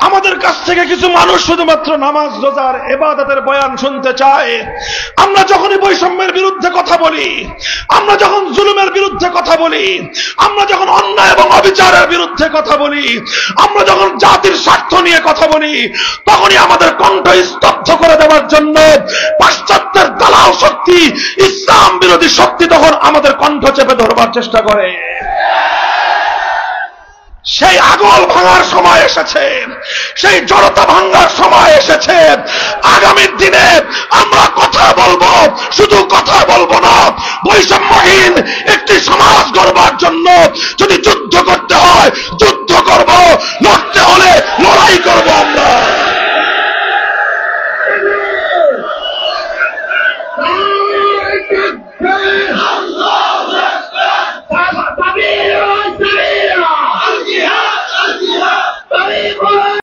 আমাদের কাছ থেকে কিছু মানুষ শুধুমাত্র নামাজ রোজার ইবাদতের বয়ান শুনতে চায়। আমরা যখনই বৈষম্যের বিরুদ্ধে কথা বলি, আমরা যখন জুলুমের বিরুদ্ধে কথা বলি, আমরা যখন অন্যায় এবং অবিচারের বিরুদ্ধে কথা বলি, আমরা যখন জাতির স্বার্থ নিয়ে কথা বলি, তখনই আমাদের কণ্ঠ স্তব্ধ করে দেওয়ার জন্য পাশ্চাত্যের দালাল শক্তি, ইসলাম বিরোধী শক্তি তখন আমাদের কণ্ঠ চেপে ধরবার চেষ্টা করে। সেই আগল ভাঙার সময় এসেছে, সেই জড়তা ভাঙার সময় এসেছে। আগামী দিনে আমরা কথা বলবো, শুধু কথা বলবো না, বৈষম্যহীন একটি সমাজ গড়বার জন্য যদি যুদ্ধ